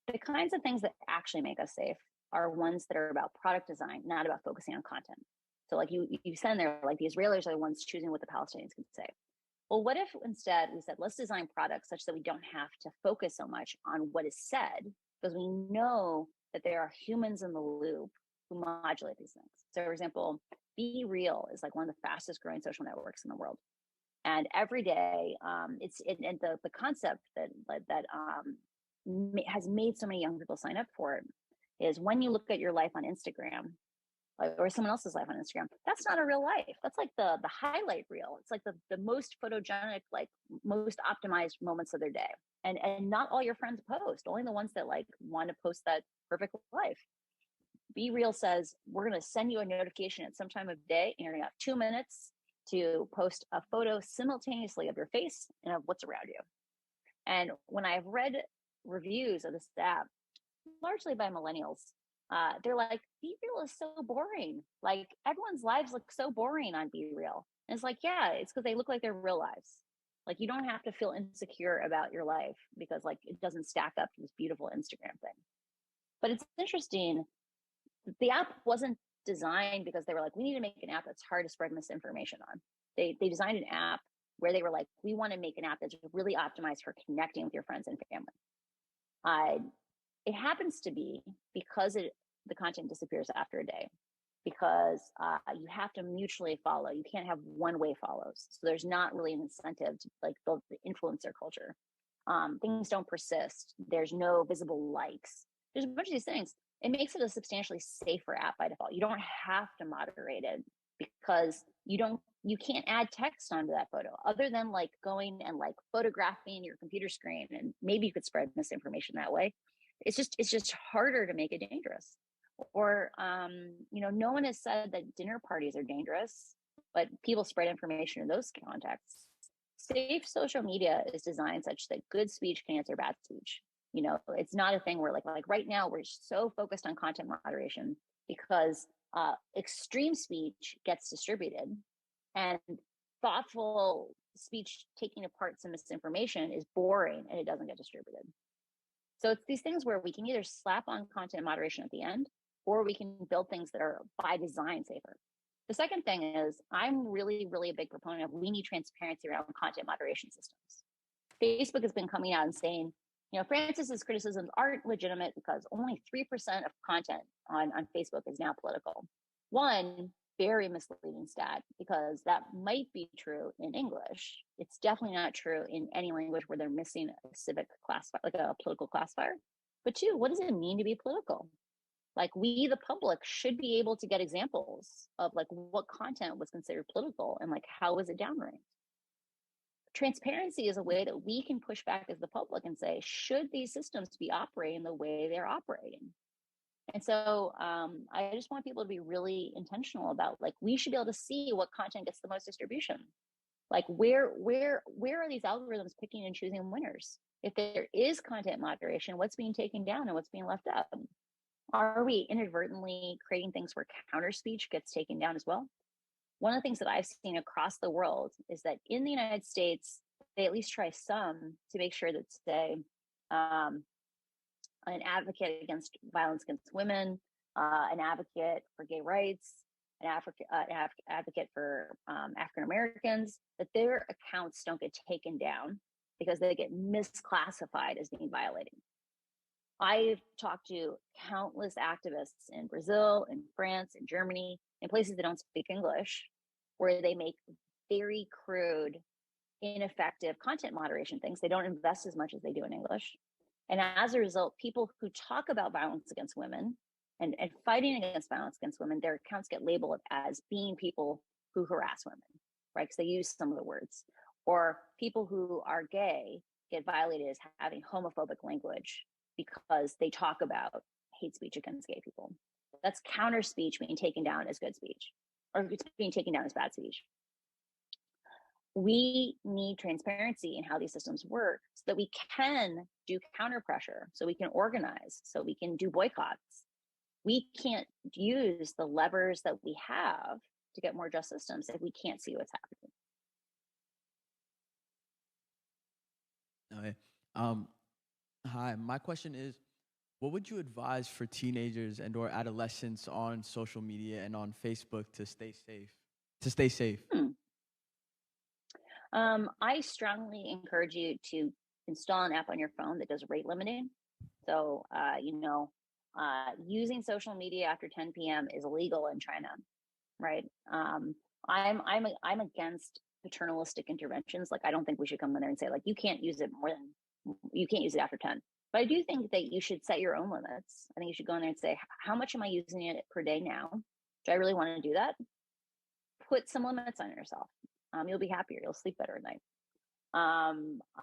The kinds of things that actually make us safe are ones that are about product design, not about focusing on content. So like you said in there, like the Israelis are the ones choosing what the Palestinians can say. Well, what if instead we said, let's design products such that we don't have to focus so much on what is said, because we know that there are humans in the loop who modulate these things. So for example, Be Real is like one of the fastest growing social networks in the world. And every day, the concept that has made so many young people sign up for it is when you look at your life on Instagram, or someone else's life on Instagram, that's not a real life. That's like the highlight reel. It's like the most photogenic, like most optimized moments of their day. And not all your friends post, only the ones that like want to post that perfect life. Be Real says, we're going to send you a notification at some time of day, and you're going to have 2 minutes to post a photo simultaneously of your face and of what's around you. And when I've read reviews of this app, largely by millennials, they're like, Be Real is so boring. Like everyone's lives look so boring on Be Real. And it's like, yeah, it's because they look like their real lives. Like you don't have to feel insecure about your life because like it doesn't stack up to this beautiful Instagram thing. But it's interesting. The app wasn't designed because they were like, we need to make an app that's hard to spread misinformation on. They designed an app where they were like, we want to make an app that's really optimized for connecting with your friends and family. It happens to be because the content disappears after a day, because you have to mutually follow. You can't have one-way follows. So there's not really an incentive to like build the influencer culture. Things don't persist. There's no visible likes. There's a bunch of these things. It makes it a substantially safer app by default. You don't have to moderate it because you can't add text onto that photo other than like going and like photographing your computer screen, and maybe you could spread misinformation that way. It's just harder to make it dangerous. Or no one has said that dinner parties are dangerous, but people spread information in those contexts. Safe social media is designed such that good speech can answer bad speech. It's not a thing where like right now we're so focused on content moderation because extreme speech gets distributed, and thoughtful speech taking apart some misinformation is boring and it doesn't get distributed. So it's these things where we can either slap on content moderation at the end, or we can build things that are by design safer. The second thing is I'm really, really a big proponent of we need transparency around content moderation systems. Facebook has been coming out and saying, Francis's criticisms aren't legitimate because only 3% of content on Facebook is now political. One, very misleading stat, because that might be true in English. It's definitely not true in any language where they're missing a civic classifier, like a political classifier. But two, what does it mean to be political? Like we, the public, should be able to get examples of like what content was considered political and like how was it downranked. Transparency is a way that we can push back as the public and say, should these systems be operating the way they're operating? And so I just want people to be really intentional about like, we should be able to see what content gets the most distribution. Like where are these algorithms picking and choosing winners? If there is content moderation, what's being taken down and what's being left up? Are we inadvertently creating things where counter speech gets taken down as well? One of the things that I've seen across the world is that in the United States, they at least try some to make sure that, say, an advocate against violence against women, an advocate for gay rights, advocate for African Americans, that their accounts don't get taken down because they get misclassified as being violating. I've talked to countless activists in Brazil, in France, in Germany, in places that don't speak English, where they make very crude, ineffective content moderation things. They don't invest as much as they do in English. And as a result, people who talk about violence against women and fighting against violence against women, their accounts get labeled as being people who harass women, right? Because they use some of the words. Or people who are gay get violated as having homophobic language because they talk about hate speech against gay people. That's counter speech being taken down as good speech, or it's being taken down as bad speech. We need transparency in how these systems work so that we can do counter pressure, so we can organize, so we can do boycotts. We can't use the levers that we have to get more just systems if we can't see what's happening. Okay. Hi, my question is, what would you advise for teenagers and or adolescents on social media and on Facebook to stay safe? I strongly encourage you to install an app on your phone that does rate limiting. So, using social media after 10 p.m. is illegal in China, right? I'm against paternalistic interventions. Like, I don't think we should come in there and say, like, you can't use it after 10. But I do think that you should set your own limits. I think you should go in there and say, how much am I using it per day now? Do I really want to do that? Put some limits on yourself. You'll be happier. You'll sleep better at night.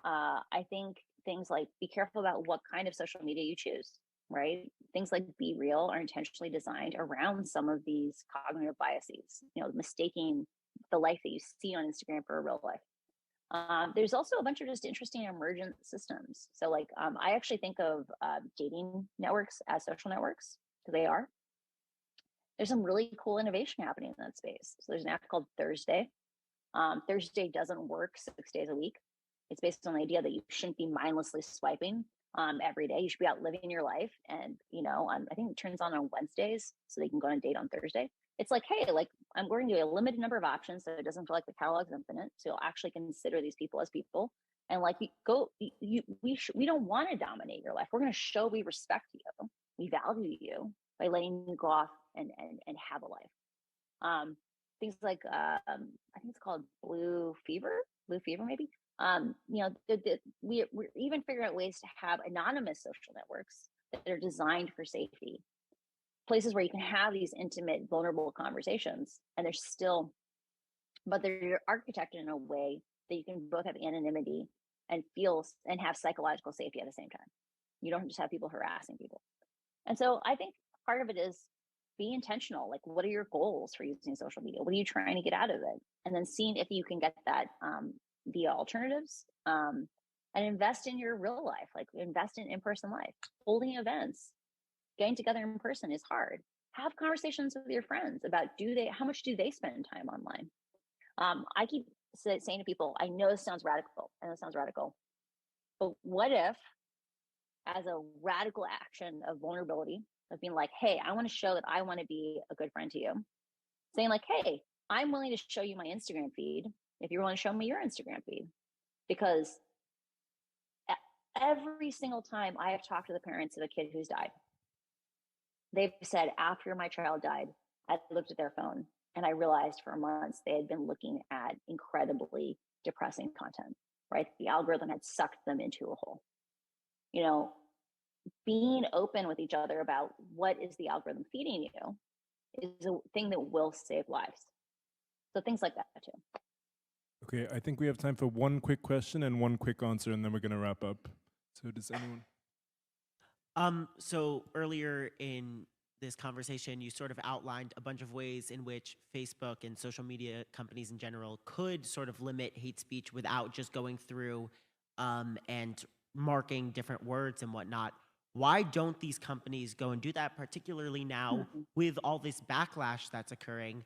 I think things like be careful about what kind of social media you choose, right? Things like Be Real are intentionally designed around some of these cognitive biases, mistaking the life that you see on Instagram for a real life. There's also a bunch of just interesting emergent systems. So like, I actually think of dating networks as social networks, because they are. There's some really cool innovation happening in that space. So there's an app called Thursday. Thursday doesn't work 6 days a week. It's based on the idea that you shouldn't be mindlessly swiping every day. You should be out living your life. And, I think it turns on Wednesdays so they can go on a date on Thursday. It's like, hey, I'm going to do a limited number of options so it doesn't feel like the catalog's infinite. So you'll actually consider these people as people. And we don't want to dominate your life. We're going to show we respect you. We value you by letting you go off and have a life. Things like I think it's called Blue Fever maybe. We're even figuring out ways to have anonymous social networks that are designed for safety, places where you can have these intimate, vulnerable conversations, and but they're architected in a way that you can both have anonymity and feel and have psychological safety at the same time. You don't just have people harassing people. And so I think part of it is be intentional. Like, what are your goals for using social media? What are you trying to get out of it? And then seeing if you can get that via alternatives, and invest in your real life, like invest in in-person life. Holding events, getting together in person is hard. Have conversations with your friends about how much do they spend time online? I keep saying to people, I know this sounds radical, but what if, as a radical action of vulnerability, of being like, hey, I want to show that I want to be a good friend to you. Saying like, hey, I'm willing to show you my Instagram feed if you're willing to show me your Instagram feed. Because every single time I have talked to the parents of a kid who's died, they've said, after my child died, I looked at their phone and I realized for months they had been looking at incredibly depressing content, right? The algorithm had sucked them into a hole. Being open with each other about what is the algorithm feeding you is a thing that will save lives. So things like that too. Okay, I think we have time for one quick question and one quick answer, and then we're going to wrap up. So does anyone? So earlier in this conversation, you sort of outlined a bunch of ways in which Facebook and social media companies in general could sort of limit hate speech without just going through and marking different words and whatnot. Why don't these companies go and do that, particularly now with all this backlash that's occurring?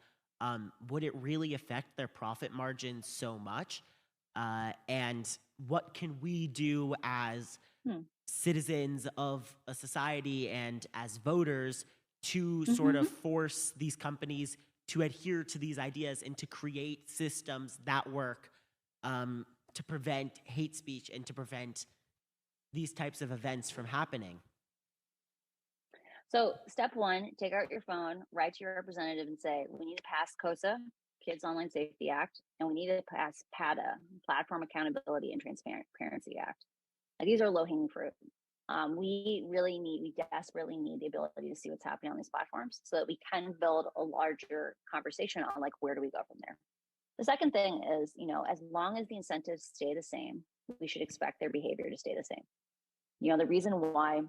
Would it really affect their profit margins so much? And what can we do as citizens of a society and as voters to sort of force these companies to adhere to these ideas and to create systems that work to prevent hate speech and to prevent these types of events from happening? So step one, take out your phone, write to your representative and say, we need to pass COSA, Kids Online Safety Act, and we need to pass PATA, Platform Accountability and Transparency Act. Now, these are low-hanging fruit. We desperately need the ability to see what's happening on these platforms so that we can build a larger conversation on like, where do we go from there? The second thing is, as long as the incentives stay the same, we should expect their behavior to stay the same. The reason why,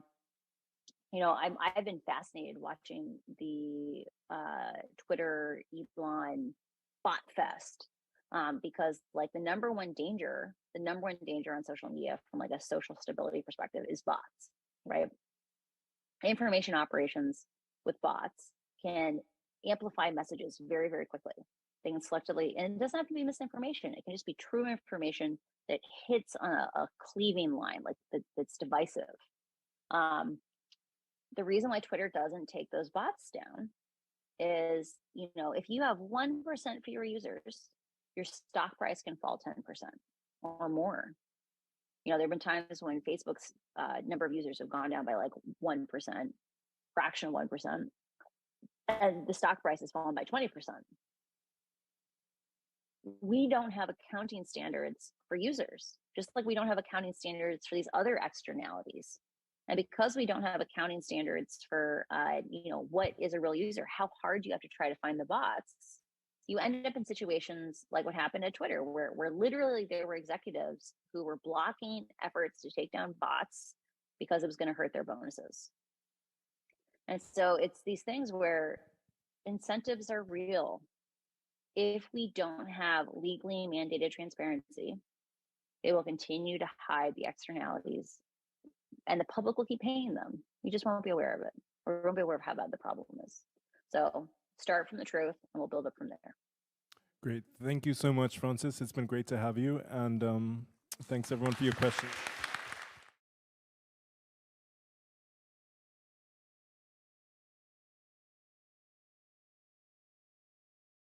I've been fascinated watching the Twitter Elon bot fest because like the number one danger on social media from like a social stability perspective is bots, right? Information operations with bots can amplify messages very, very quickly. They can selectively, and it doesn't have to be misinformation. It can just be true information that hits on a cleaving line, like that's divisive. The reason why Twitter doesn't take those bots down is, if you have 1% fewer users, your stock price can fall 10% or more. There have been times when Facebook's number of users have gone down by like 1%, fraction of 1%, and the stock price has fallen by 20%. We don't have accounting standards for users, just like we don't have accounting standards for these other externalities. And because we don't have accounting standards for, what is a real user, how hard you have to try to find the bots, you end up in situations like what happened at Twitter, where literally there were executives who were blocking efforts to take down bots because it was going to hurt their bonuses. And so it's these things where incentives are real. If we don't have legally mandated transparency, they will continue to hide the externalities and the public will keep paying them. You just won't be aware of it, or won't be aware of how bad the problem is. So start from the truth and we'll build up from there. Great. Thank you so much, Francis. It's been great to have you. And thanks everyone for your questions.